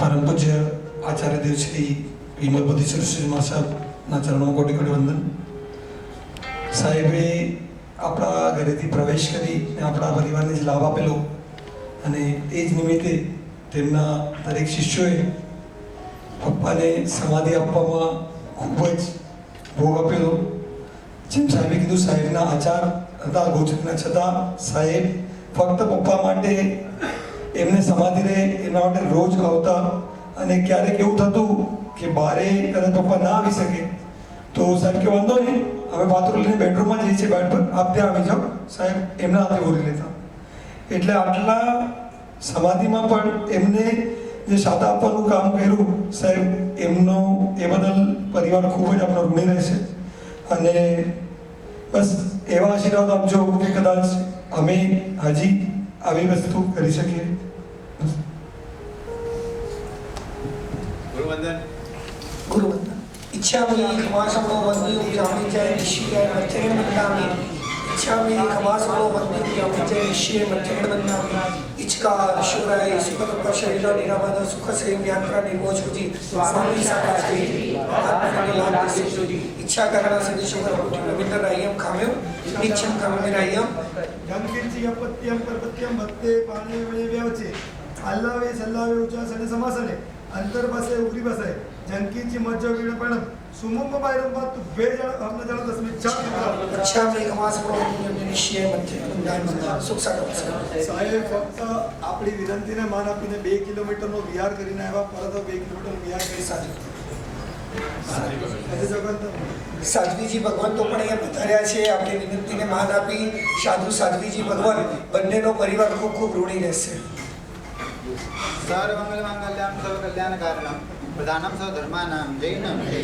परम पूज्य आचार्य देव श्री विमलपति श्री महासाहेबના ચરણોમાં કોટી કોટી વંદન. સાહેબે આપણા ઘરેથી પ્રવેશ કરી આપણા પરિવારને જે લાભ આપેલો અને એ જ નિમિત્તે તેમના દરેક શિષ્યોએ પપ્પાને સમાધિ આપવામાં ખૂબ જ ભોગ આપેલો. જેમ સાહેબે કીધું, સાહેબના આચાર હતા ગોચરના છતાં સાહેબ ફક્ત પપ્પા માટે એમને સમાધિ રહે એના માટે રોજ આવતા. અને ક્યારેક એવું થતું કે બારે કદાચ પપ્પા ના આવી શકે તો સાહેબ કે વાંધો નહીં, અમે બાથરૂમ લઈને બેડરૂમમાં જઈએ છીએ, બેડ પર આપ ત્યાં આવી જાઓ. સાહેબ એમના હાથે ઓરી લેતા. એટલે આટલા સમાધિમાં પણ એમને જે સાથ આપવાનું કામ કર્યું સાહેબ, એમનો એ બદલ પરિવાર ખૂબ જ આપણો ઋણી રહેશે. અને બસ એવા આશીર્વાદ આપજો કે કદાચ અમે હજી આવી વસ્તુ કરી શકીએ. गुरुवंदन इच्छामि खमासमो वंद्यं जामि जय निश्चय मध्येन वन्दामि. इच्छामि खमासमो वंद्यं जामि जय निश्चय मध्येन वन्दामि. इच्छका शिवराय सुखद शरीर निरामद सुख से यात्रा निर्मोचुजी स्वामी साकाजी आत्मनिलाभ सिद्धि. इच्छा करना सिद्धि शुभर कोटि रविंद्र रायम खामेव नित्यं खामेरायम गंकिंची अपत्यम परपत्यम भक्ते पाणे वे व्यवचे अल्लावे सल्लावे उच्चासने समासने अंतर बसे उगरी बसे जंकीची मज्जा वीण पण सुमुम बायरम बात बे जण हमने जण दस में चार इच्छा में खमास प्रभु निश्चय मध्य वंदन सुख सागर साहेब फक्त આપણી વિનંતીને માન આપીને 2 કિલોમીટરનો વિહાર કરીને આવ્યા. પરત 2 કિલોમીટર વિહાર કરી સાધ્વીજી ભગવાન તો પણ અહીંયા પધાર્યા છે. આપણી વિનંતીને માન આપી સાધુ સાધ્વીજી ભગવાન બંનેનો પરિવાર ખૂબ ખૂબ ઋણી રહેશે. सर्वमंगल मंगलम सर्व कल्याण कारणम प्रधानम सर्व धर्मानां जैनम जय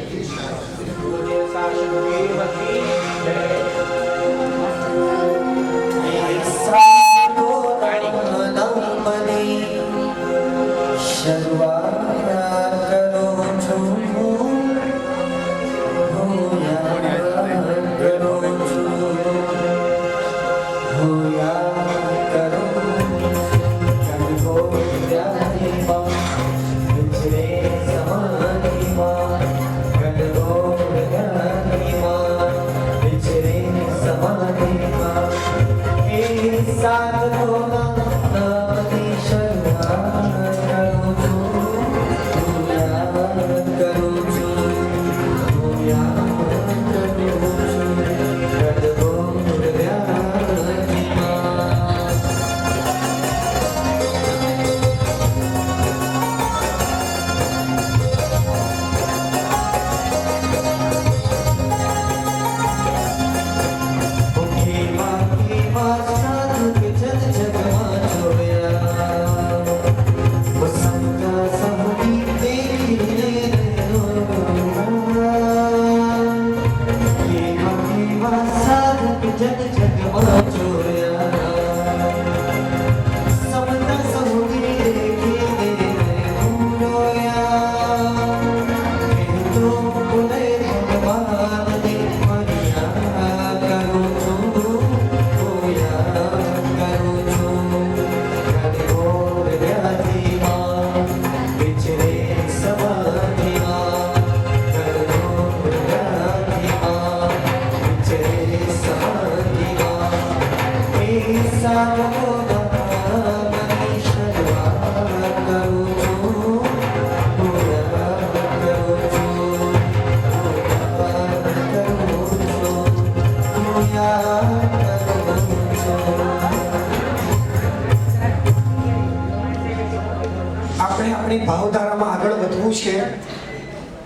ભાવધારામાં આગળ વધવું છે.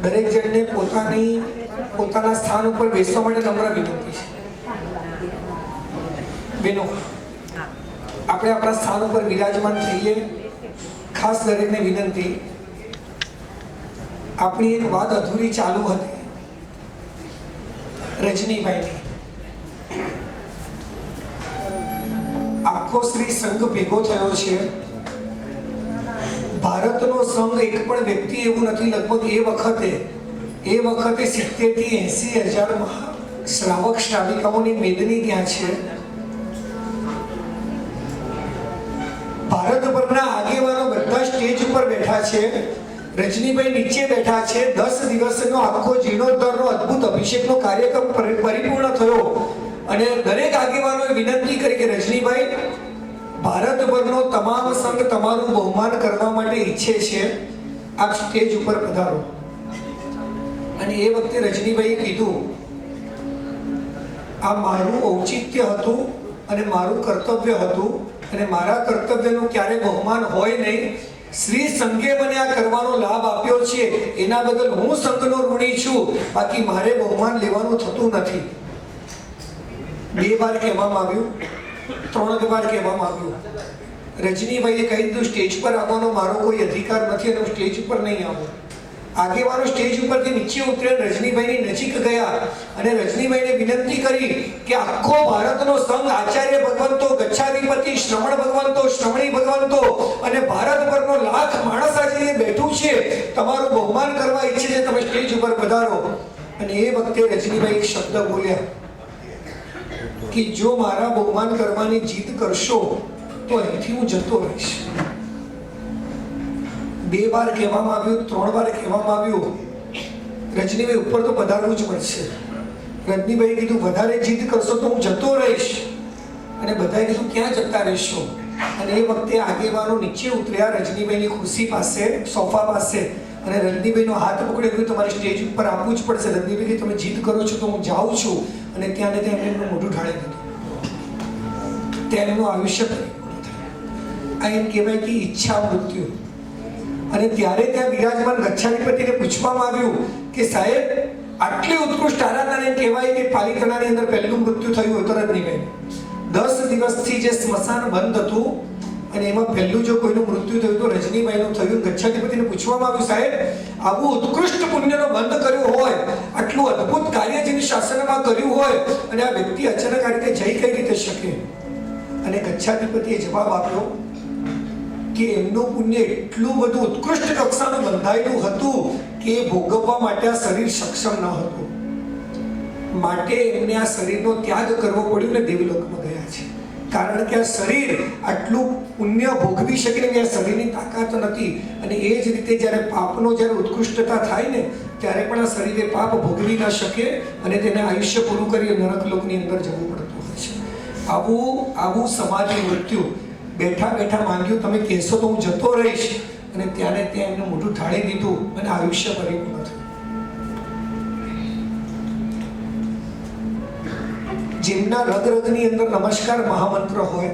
દરેક જણને પોતાના સ્થાન ઉપર બેસવા માટે નમ્ર વિનંતી છે. બેનો, આપણે આપણા સ્થાન ઉપર વિરાજમાન થઈએ. ખાસ દરેકને વિનંતી, આપણી એક વાત અધૂરી ચાલુ હતી રજનીભાઈની. આખો શ્રી સંઘ ભેગો થયો છે. ભારતનો સંઘ એક પણ વ્યક્તિ એવું નથી, લગભગ એ વખતે 70 થી 80 હજાર શ્રાવક શ્રાવિકાઓની મેદની ત્યાં છે. ભારતભરના આગેવાનો બધા સ્ટેજ ઉપર બેઠા છે. રજનીભાઈ નીચે બેઠા છે. 10 દિવસનો આખો જીર્ણોદ્ધારનો અદ્ભુત અભિષેકનો કાર્યક્રમ પરિપૂર્ણ થયો અને દરેક આગેવાનોએ વિનંતી કરી કે રજનીભાઈ, ભારતભરનો તમામ સંઘ તમારું બહુમાન કરવા માટે ઈચ્છે છે, આપ સ્ટેજ ઉપર પધારો. અને એ વખતે રજનીભાઈએ કીધું, આ મારું ઔચિત્ય હતું અને મારું કર્તવ્ય હતું અને મારા કર્તવ્યનું ક્યારે બહુમાન હોય નહીં. શ્રી સંઘે મને આ કરવાનો લાભ આપ્યો છે એના બદલ હું સંઘનો ઋણી છું, બાકી મારે બહુમાન લેવાનું થતું નથી. 2 વાર કહેવામાં આવ્યું, 3 વાર કહેવામાં આવ્યું. રજનીભાઈએ કહી દીધું, સ્ટેજ પર આવવાનો મારો કોઈ અધિકાર નથી અને હું સ્ટેજ ઉપર નહીં આવું. આગેવાનો સ્ટેજ ઉપરથી નીચે ઉતર્યા, રજનીભાઈની નજીક ગયા અને રજનીભાઈને વિનંતી કરી કે આખો ભારતનો સંઘ, આચાર્ય ભગવંતો, ગચ્છાધિપતિ, શ્રમણ ભગવંતો, શ્રમણી ભગવંતો અને ભારતભરનો લાખ માણસ આજે બેઠું છે, તમારું બહુમાન કરવા ઈચ્છે છે, તમે સ્ટેજ ઉપર પધારો. અને એ વખતે રજનીભાઈ એક શબ્દ બોલ્યા કે જો મારા બહુમાન કરવાની જીદ કરશો તો અહીંથી હું જતો રહીશ. 2 વાર કહેવામાં આવ્યું, 3 વાર કહેવામાં આવ્યું. રજનીભાઈ ઉપર તો પધારવું જ પડશે. રજનીભાઈએ કીધું, વધારે જીદ કરશો તો હું જતો રહીશ. અને બધાએ કીધું, ક્યાં જતા રહેશો? અને એ વખતે આગેવાનો નીચે ઉતર્યા રજનીભાઈની ખુરશી પાસે, સોફા પાસે, અને રજનીભાઈનો હાથ પકડી ગયો, તમારે સ્ટેજ ઉપર આવવું જ પડશે. રજનીભાઈ, તમે જીદ કરો છો તો હું જાઉં છું. અને ત્યાં ને ત્યાં એમનું મોઢું ઢાળી દીધું. ત્યાં એમનું આયુષ્ય પરિપૂર્ણ થયું. આ એમ કહેવાય કે ઈચ્છા મૃત્યુ. અને ત્યારે ત્યાં બિરાજમાન ગચ્છાધિપતિને પૂછવામાં આવ્યું કે સાહેબ, આટલી ઉત્કૃષ્ટ આરાધના એમ કહેવાય કે પાલિતાણાની અંદર પહેલું મૃત્યુ થયું હતું રજનીભાઈ. 10 દિવસથી જે સ્મશાન બંધ હતું અને એમાં પહેલું જો કોઈનું મૃત્યુ થયું તો રજનીભાઈનું થયું. ગચ્છાધિપતિને પૂછવામાં આવ્યું, સાહેબ, આવું ઉત્કૃષ્ટ પુણ્યનો બંધ કર્યો હોય, આટલું અદ્ભુત કાર્ય જેની શાસનમાં કર્યું હોય અને આ વ્યક્તિ અચાનક આ રીતે જઈ કઈ રીતે શકે? અને ગચ્છાધિપતિએ જવાબ આપ્યો કે એમનું પુણ્ય એટલું બધું ઉત્કૃષ્ટ કક્ષાનું બંધાયેલું હતું કે એ ભોગવવા માટે આ શરીર સક્ષમ ન હતું. માટે એમને આ શરીરનો ત્યાગ કરવો પડ્યો ને દેવલોકમાં ગયા છે. કારણ કે આ શરીર આટલું પુણ્ય ભોગવી શકે ને, આ શરીરની તાકાત નથી. અને એ જ રીતે જ્યારે પાપનો જ્યારે ઉત્કૃષ્ટતા થાય ને, ત્યારે પણ આ શરીરે પાપ ભોગવી ન શકે અને તેને આયુષ્ય પૂરું કરી નરકલોકની અંદર જવું પડતું હોય છે. આવું સમાધિ મૃત્યુ બેઠા બેઠા માંગ્યું, તમે કહેશો તો હું જતો રહીશ. અને ત્યાં ને ત્યાં એમનું મોઢું ઢાળી દીધું અને આયુષ્ય પરિપૂર્ણ થયું. જેમના રગ રગની અંદર નમસ્કાર મહામંત્ર હોય,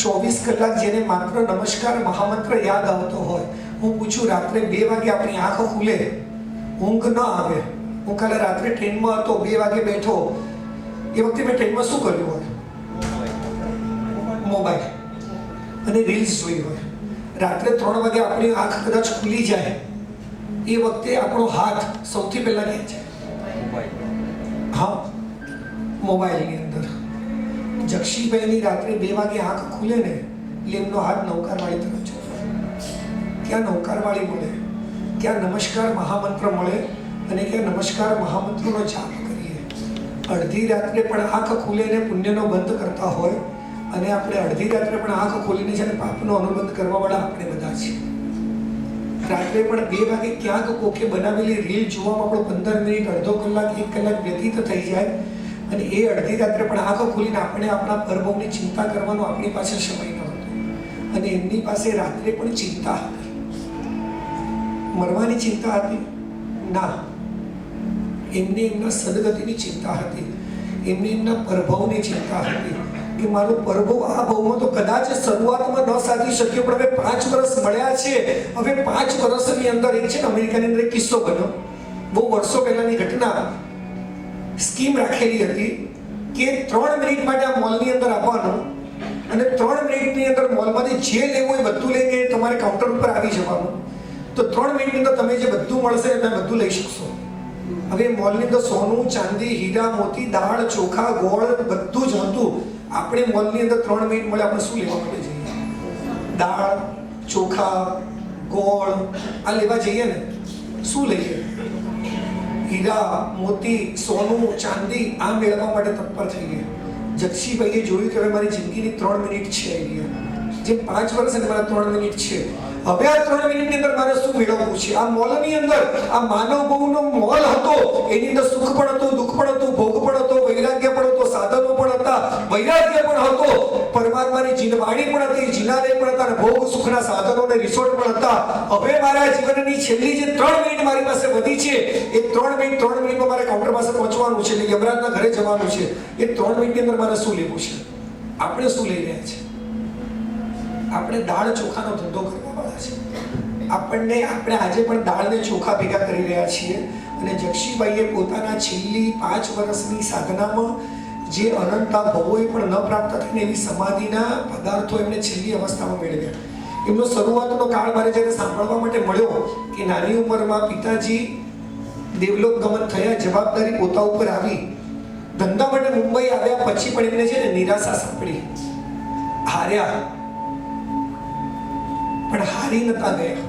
24 કલાક જેને માત્ર નમસ્કાર મહામંત્ર યાદ આવતો હોય, હું પૂછું, રાત્રે 2 વાગે આપણી આંખ ખુલે, ઊંઘ ન આવે. હું કાલે રાત્રે ટ્રેનમાં હતો, 2 વાગે બેઠો. એ વખતે મેં ટ્રેનમાં શું કર્યું હોય? મોબાઈલ અને રીલ્સ જોઈ હોય. રાત્રે 3 વાગે આપણી આંખ કદાચ ખુલી જાય, એ વખતે આપણો હાથ સૌથી પહેલા ક્યાં જાય? હા, મોબાઈલની અંદર. જક્ષીભાઈની રાત્રે 2 વાગે આંખ ખુલે ને, એટલે એમનો હાથ નૌકારવાળી તરફ જાય. ક્યાં નૌકારવાળી મળે, ક્યાં નમસ્કાર મહામંત્ર મળે અને ક્યાં નમસ્કાર મહામંત્રનો જાપ કરીએ. અડધી રાત્રે પણ આંખ ખુલે ને પુણ્યનો બંધ કરતા હોય, અને આપણે અડધી રાત્રે પણ આંખ ખોલીને છે ને પાપનો અનુબંધ કરવાવાળા આપણે બધા છીએ. રાત્રે પણ 2 વાગે ક્યાંક કોકે બનાવેલી રીલ જોવામાં આપણો 15 મિનિટ, અડધો કલાક, 1 કલાક વ્યતીત થઈ જાય. અને એ અડધી રાત્રે પણ આંખો ખોલીને આપણે આપણા પરભવની ચિંતા કરવાનો આપણી પાસે સમય ન હતો. અને એમની પાસે રાત્રે પણ ચિંતા હતી. મરવાની ચિંતા હતી? ના. એમને એમના સદગતિની ચિંતા હતી. એમને એમના પરભવની ચિંતા હતી કે મારો પરભવ આ ભવમાં તો કદાચ શરૂઆતમાં ન સાધી શક્યો, પણ હવે 5 વર્ષ મળ્યા છે. હવે 5 વર્ષની અંદર એક છે ને, અમેરિકાની અંદર એક કિસ્સો બન્યો, બહુ વર્ષો પહેલાની ઘટના. સ્કીમ રાખેલી હતી કે 3 મિનિટ માટે આ મોલની અંદર આવવાનું અને 3 મિનિટની અંદર મોલમાંથી જે લેવું એ બધું લઈને તમારે કાઉન્ટર ઉપર આવી જવાનું. તો 3 મિનિટની અંદર તમે જે બધું મળશે તમે બધું લઈ શકશો. હવે મોલની અંદર સોનું, ચાંદી, હીરા, મોતી, દાળ, ચોખા, ગોળ બધું જ હતું. આપણે મોલની અંદર 3 મિનિટ મળે, આપણે શું લેવા માટે જઈએ? દાળ, ચોખા, ગોળ આ લેવા જઈએ ને, શું લઈએ? હીરા, મોતી, સોનું, ચાંદી આ મેળવવા માટે તત્પર થઈ ગયા. જક્ષીભાઈએ જોયું કે હવે મારી જિંદગીની 3 મિનિટ છે. જે 5 વર્ષ અને મારા 3 મિનિટ છે. હવે આ 3 મિનિટની અંદર મારે શું મેળવવું છે? આ મોલની અંદર આ માનવ બહુનો મોલ હતો, એની અંદર સુખ પણ હતું, દુઃખ પણ હતું, ભોગ પણ હતો, વૈરાગ્ય પણ હતો, સાધનો પણ હતા, વૈરાગ્ય પણ હતો, પરમાત્માની જીનવાણી પણ હતી, જીનાલય પણ હતા, અને ભોગ સુખના સાધનો અને રિસોર્ટ પણ હતા. હવે મારા જીવનની છેલ્લી જે 3 મિનિટ મારી પાસે વધી છે, એ 3 મિનિટમાં મારે કાઉન્ટર પાસે પહોંચવાનું છે, એટલે યમરાજના ઘરે જવાનું છે. એ 3 મિનિટની અંદર મારે શું લેવું છે? આપણે શું લઈ રહ્યા છે? આપણે દાળ ચોખાનો ધંધો કરવા વાળા છે. આપણે આજે પણ દાળ ને ચોખા ભેગા કરી રહ્યા છીએ. અને જક્ષીબાઈએ પોતાના છેલ્લી 5 વર્ષની સાધનામાં જે અનંતા ભવોએ પણ ન પ્રાપ્ત થઈને એવી સમાધિના પદાર્થો એમણે છેલ્લી અવસ્થામાં મેળવ્યા. એમનો શરૂઆતનો કાળ મારે જ્યારે સાંભળવા માટે મળ્યો કે નાની ઉંમરમાં પિતાજી દેવલોક ગમન થયા, જવાબદારી પોતા ઉપર આવી, ધંધા માટે મુંબઈ આવ્યા, પછી પણ એમને છે ને નિરાશા સાંભળી, હાર્યા, પણ હારી નતા ગયા.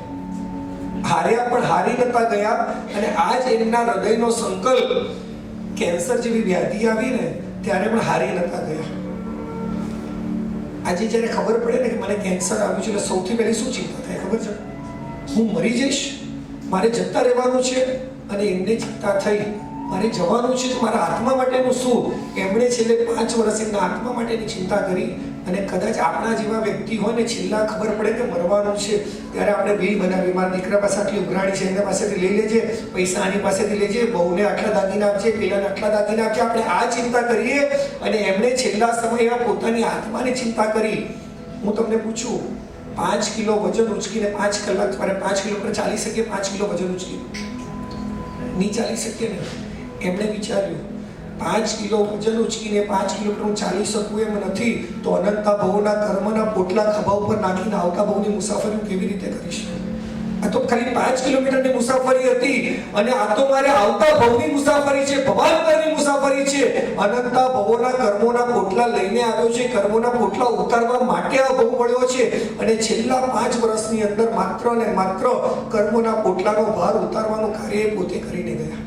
હાર્યા પણ હારી નતા ગયા. અને આજ એમના હૃદયનો સંકલ્પ, કેન્સર જેવી વ્યાધિ આવી ને ત્યારે પણ હારી નતા ગયા. આજે જ્યારે ખબર પડે ને કે મને કેન્સર આવ્યું છે, એટલે સૌથી પહેલી શું ચિંતા થાય ખબર છે? હું મરી જઈશ, મારે જતા રહેવાનું છે. અને એમને ચિંતા થઈ મારે જવાનું છે, મારા આત્મા માટેનું શું? એમણે છેલ્લે 5 વર્ષ એમના આત્મા માટેની ચિંતા કરી. અને કદાચ આપણા જેવા વ્યક્તિ હોય ને, છેલ્લા ખબર પડે કે મરવાનું છે ત્યારે આપણે બિલ બનાવીએ, મારા દીકરા પાસે આટલી ઉઘરાણી છે, એના પાસેથી લઈ લેજે, પૈસા આની પાસેથી લેજે, બહુને આટલા દાગીના આપજે, પેલાને આટલા દાગીના આપજે. આપણે આ ચિંતા કરીએ. અને એમણે છેલ્લા સમયમાં પોતાની આત્માની ચિંતા કરી. હું તમને પૂછું, 5 કિલો વજન ઉચકીને 5 કલાક મારે 5 કિલોમીટર ચાલી શકીએ? 5 કિલો વજન ઉચકીને નહીં ચાલી શકીએ ને. એમણે વિચાર્યું 5 કિલો વજન ઉચકીને 5 કિલોમીટર હું ચાલી શકું એમ નથી, તો અનંતા ભવોના કર્મના પોટલા ખભા ઉપર નાખીને આવતા ભવની મુસાફરી હું કેવી રીતે કરીશ? આ તો ખાલી 5 કિલોમીટરની મુસાફરી હતી, અને આ તો મારે આવતા ભવની મુસાફરી છે, ભવાંતરની મુસાફરી છે. અનંતા ભવોના કર્મોના પોટલા લઈને આવ્યો છે, કર્મોના પોટલા ઉતારવા માટે આ ભવ મળ્યો છે. અને છેલ્લા 5 વર્ષની અંદર માત્ર ને માત્ર કર્મોના પોટલાનો ભાર ઉતારવાનું કાર્ય પોતે કરીને ગયા.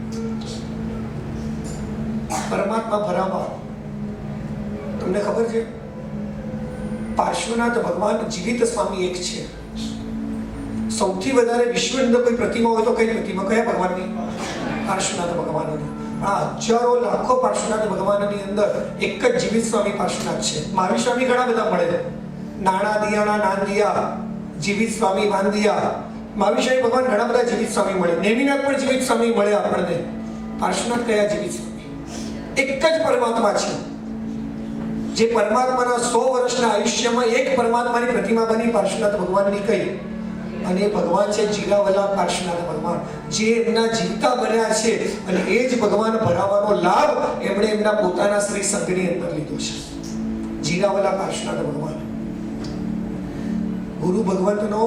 પરમાત્મા ભરાવા. તમને ખબર છે, પાર્શ્વનાથ ભગવાન જીવિત સ્વામી એક છે. સૌથી વધારે વિશ્વની અંદર કોઈ પ્રતિમા હોય તો કઈ પ્રતિમા? કયા ભગવાનની? પાર્શ્વનાથ ભગવાનની. આ હજારો લાખો પાર્શ્વનાથ ભગવાનની અંદર એક જ જીવિત સ્વામી પાર્શ્વનાથ છે. મહાવીર સ્વામી ઘણા બધા મળે, નાણા દિયાણા નાંદિયા, જીવિત સ્વામી વાંદિયા. મહાવીર સ્વામી ભગવાન ઘણા બધા જીવિત સ્વામી મળે. નેમિનાથ પણ જીવિત સ્વામી મળે આપણને. પાર્શ્વનાથ કયા જીવિત સ્વામી? એક જ પરમાત્મા છે, જે પરમાત્માના 100 વર્ષના આયુષ્યમાં એક પરમાત્માની પ્રતિમા બની પાર્શ્વનાથ ભગવાનની કહી. અને એ ભગવાન છે જીરાવલા પાર્શ્વનાથ ભગવાન, જે એમના જીવતા બન્યા છે. અને એ જ ભગવાન ભરાવાનો લાભ એમણે એમના પોતાના શ્રી સંઘની અંદર લીધો છે. જીરાવલા પાર્શ્વનાથ ભગવાન. ગુરુ ભગવંતનો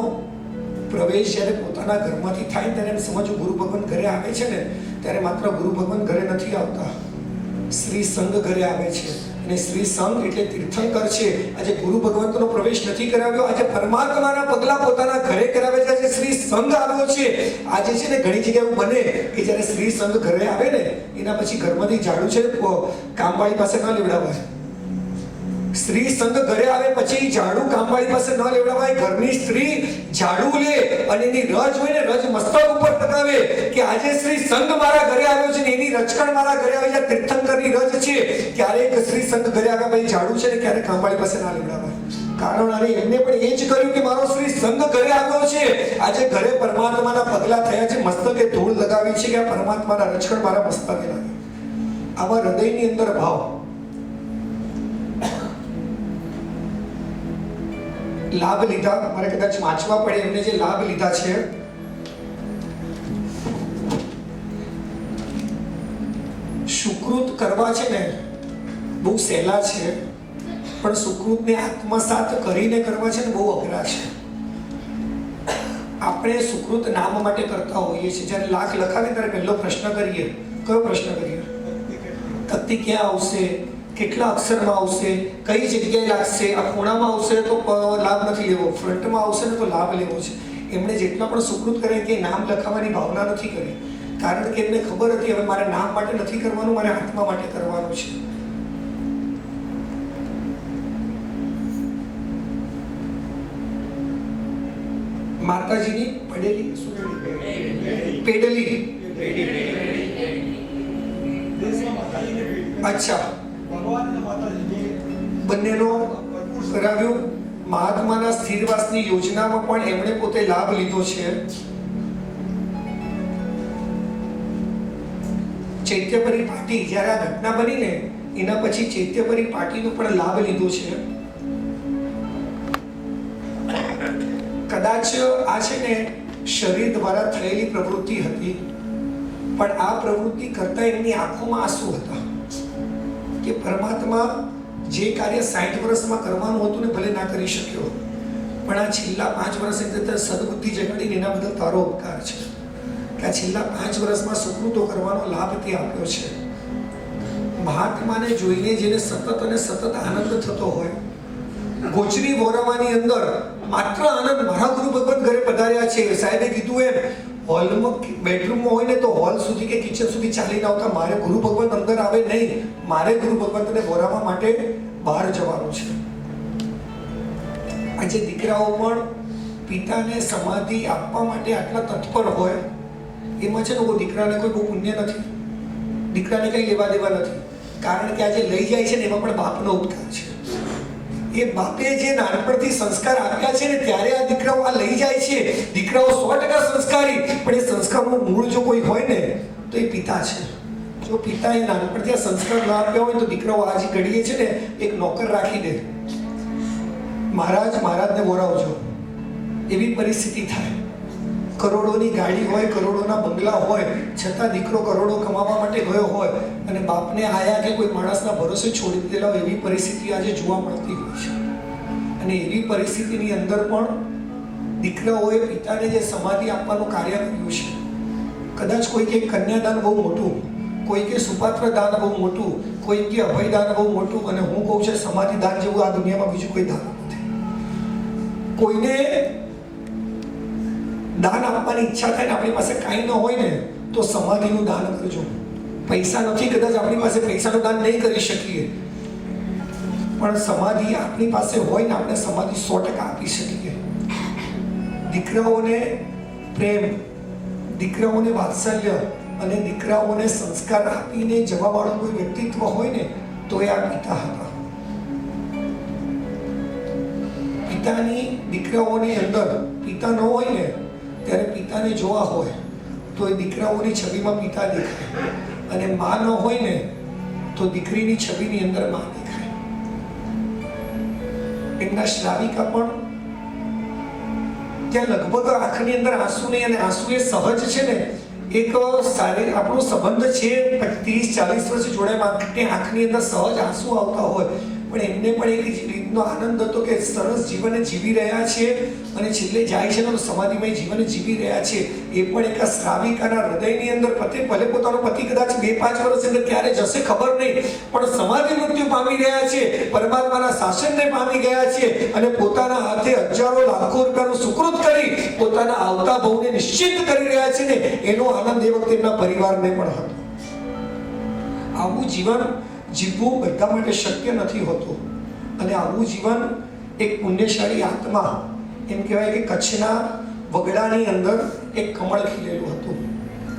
પ્રવેશ જ્યારે પોતાના ઘરમાંથી થાય ત્યારે એમ સમજો, ગુરુ ભગવંત ઘરે આવે છે ને ત્યારે માત્ર ગુરુ ભગવંત ઘરે નથી આવતા, શ્રી સંઘ ઘરે આવે છે. અને શ્રી સંઘ એટલે તીર્થંકર છે. આજે ગુરુ ભગવંતનો પ્રવેશ નથી કરાવ્યો, આજે પરમાત્માના પગલા પોતાના ઘરે કરાવે છે. આજે શ્રી સંઘ આવ્યો છે. આજે છે ને ઘણી જગ્યાએ બને કે જ્યારે શ્રી સંઘ ઘરે આવે ને એના પછી ઘરમાંથી ઝાડુ છે કામવાળી પાસે ન લેવડાવાય. સ્ત્રી સંઘ ઘરે આવે પછી ઝાડુ કામવાળી પાસે ન લેવડાવાય. ઘરની સ્ત્રી ઝાડુ લે અને એની રજ હોય ને રજ મસ્તક ઉપર ટકાવે કે આજે શ્રી સંઘ મારા ઘરે આવ્યો છે ને એની રચકણ મારા ઘરે આવી છે. તીર્થંકરની રજ છે. ક્યારેક શ્રી સંઘ ઘરે આવ્યા પછી ઝાડુ છે ને ક્યારેક કામવાળી પાસે ના લેવડાવાય. કારણ અને એમને પણ એ જ કર્યું કે મારો શ્રી સંઘ ઘરે આવ્યો છે. આજે ઘરે પરમાત્માના પગલા થયા છે, મસ્તકે ધૂળ લગાવી છે કે આ પરમાત્માના રચકણ મારા મસ્તકે લાગે. આવા હૃદયની અંદર ભાવ. લાભ લીધા, મારે કદાચ વાંચવા પડે એમને જે લાભ લીધા છે. સુકૃત કરવા છે ને બહુ સહેલા છે, પણ સુકૃતને આત્મસાત કરીને કરવા છે ને બહુ અઘરા છે. આપણે સુકૃત નામ માટે કરતા હોઈએ છીએ. જ્યારે લાખ લખાવે ત્યારે પહેલો પ્રશ્ન કરીએ, કયો પ્રશ્ન કરીએ? તકતી ક્યાં આવશે, કેટલા અક્ષરમાં આવશે, કઈ જગ્યાએ લાગશે, આ ખૂણામાં આવશે તો લાભ નથી લેવો, ફ્રન્ટમાં આવશે ને તો લાભ લેવો છે. એમણે જેટલા પણ સુકૃત કરે કે નામ લખાવવાની ભાવના નથી કરી, કારણ કે એમને ખબર હતી હવે મારે નામ માટે નથી કરવાનું, મારે આત્મા માટે કરવાનું છે. માતાજીની પડેલી શું પેડલી દેશમાં માતાજીને ભેટ. અચ્છા ભગવાન અને માતાજીને બંનેનો કરાવ્યું. મહાત્માના સ્થિરવાસની યોજનામાં પણ એમણે પોતે લાભ લીધો છે. ચૈત્યપરી પાટી જ્યારે આ ઘટના બની ને એના પછી ચૈત્યપરી પાટીનો પણ લાભ લીધો છે. કદાચ આ છે ને શરીર દ્વારા થયેલી પ્રવૃત્તિ હતી, પણ આ પ્રવૃત્તિ કરતા એમની આંખોમાં આંસુ હતા કે પરમાત્મા જે કાર્ય 60 વર્ષમાં કરવાનું હતું ને ભલે ના કરી શક્યો, પણ આ છેલ્લા 5 વર્ષની અંદર સદબુદ્ધિ જગાડીને એના બદલ તારો ઉપકાર છે કે આ છેલ્લા 5 વર્ષમાં સુકૃતો કરવાનો લાભ તે આપ્યો છે. મહાત્માને જોઈને જેને સતત અને સતત આનંદ થતો હોય, ગોચરી વોરાવાની અંદર માત્ર આનંદ, મારા ગુરુ ભગવાન ઘરે પધાર્યા છે, સાહેબે કીધું એમ હોલમાં બેડરૂમમાં હોય ને તો હોલ સુધી કે કિચન સુધી ચાલીને આવતા, મારે ગુરુ ભગવાન અંદર આવે નહીં, મારે ગુરુ ભગવંતને વોરાવા માટે બહાર જવાનું છે. આજે દીકરાઓ પણ પિતાને સમાધિ આપવા માટે આટલા તત્પર હોય, એમાં છે ને કોઈ દીકરાને કોઈ બહુ પુણ્ય નથી, દીકરાને કંઈ લેવા દેવા નથી, કારણ કે આજે લઈ જાય છે ને એમાં પણ બાપનો ઉપકાર છે. એ બાપે જે નાનપણથી સંસ્કાર આપ્યા છે ને ત્યારે આ દીકરાઓ આ લઈ જાય છે. દીકરાઓ 100% સંસ્કારી, પણ એ સંસ્કારનું મૂળ જો કોઈ હોય ને તો એ પિતા છે. જો પિતા એ નાનપણથી આ સંસ્કાર ના આપ્યા હોય તો દીકરાઓ આજે ઘડીએ છે ને એક નોકર રાખી દે, મહારાજને બોલાવજો, એવી પરિસ્થિતિ થાય. કરોડોની ગાડી હોય, કરોડોના બંગલા હોય, છતાં દીકરો કરોડો કમાવા માટે ગયો હોય અને બાપને આયા કે કોઈ માણસના ભરોસે છોડી દીધેલા હોય, એવી પરિસ્થિતિ આજે જોવા મળતી હોય છે. અને એવી પરિસ્થિતિની અંદર પણ દીકરાઓએ પિતાને જે સમાધિ આપવાનું કાર્ય કર્યું છે, કદાચ કોઈ કે કન્યાદાન બહુ મોટું, કોઈ કે સુપાત્ર દાન બહુ મોટું, કોઈ કે અભય દાન બહુ મોટું, અને હું કહું છું સમાધિ દાન જેવું આ દુનિયામાં બીજું કોઈ દાન નથી. કોઈને દાન આપવાની ઈચ્છા થાય ને આપણી પાસે કાંઈ ન હોય ને તો સમાધિનું દાન કરજો. પૈસા નથી, કદાચ આપણી પાસે પૈસાનું દાન નહીં કરી શકીએ, પણ સમાધિ આપણી પાસે હોય ને આપણે સમાધિ 100% આપી શકીએ. દીકરાઓને પ્રેમ, દીકરાઓને વાત્સલ્ય અને દીકરાઓને સંસ્કાર આપીને જવાવાળું કોઈ વ્યક્તિત્વ હોય ને તો એ આ પિતા હતા. પિતાની દીકરાઓની અંદર પિતા ન હોય ને ત્યારે પિતાને જોવા હોય તો એ દીકરાઓની છબીમાં પિતા દેખાય, અને માં ન હોય ને તો દીકરીની છબીની અંદર માં દેખાય. એમના શ્રાવિકા પણ ત્યાં લગભગ આંખની અંદર આંસુ નહીં, અને આંસુ એ સહજ છે ને, એક સારી આપણો સંબંધ છે 30-40 વર્ષ જોડાય, આંખની અંદર સહજ આંસુ આવતા હોય, પણ એમને પણ એક રીતનો આનંદ હતો કે સરસ જીવન જીવી રહ્યા છે અને છેલ્લે જાય છે તો સમાધિમય જીવન જીવી રહ્યા છે. એ પણ એક શ્રાવિકાના હૃદયની અંદર પતિ, ભલે પોતાનો પતિ કદાચ 2-5 વર્ષ અંદર ક્યારે જશે ખબર નહીં, પણ સમાધિ મૃત્યુ પામી રહ્યા છે, પરમાત્માના શાસનને પામી ગયા છે, અને પોતાના હાથે હજારો લાખો રૂપિયાનું સુકૃત કરી પોતાના આવતા ભવને નિશ્ચિત કરી રહ્યા છે ને, એનો આનંદ એ વખતે એમના પરિવારને પણ હતો. આવું જીવન જીવવું બધા માટે શક્ય નથી હોતું, અને આવું જીવન એક પુણ્યશાળી આત્મા, એમ કહેવાય કે કચ્છના વગડાની અંદર એક કમળ ખીલેલું હતું.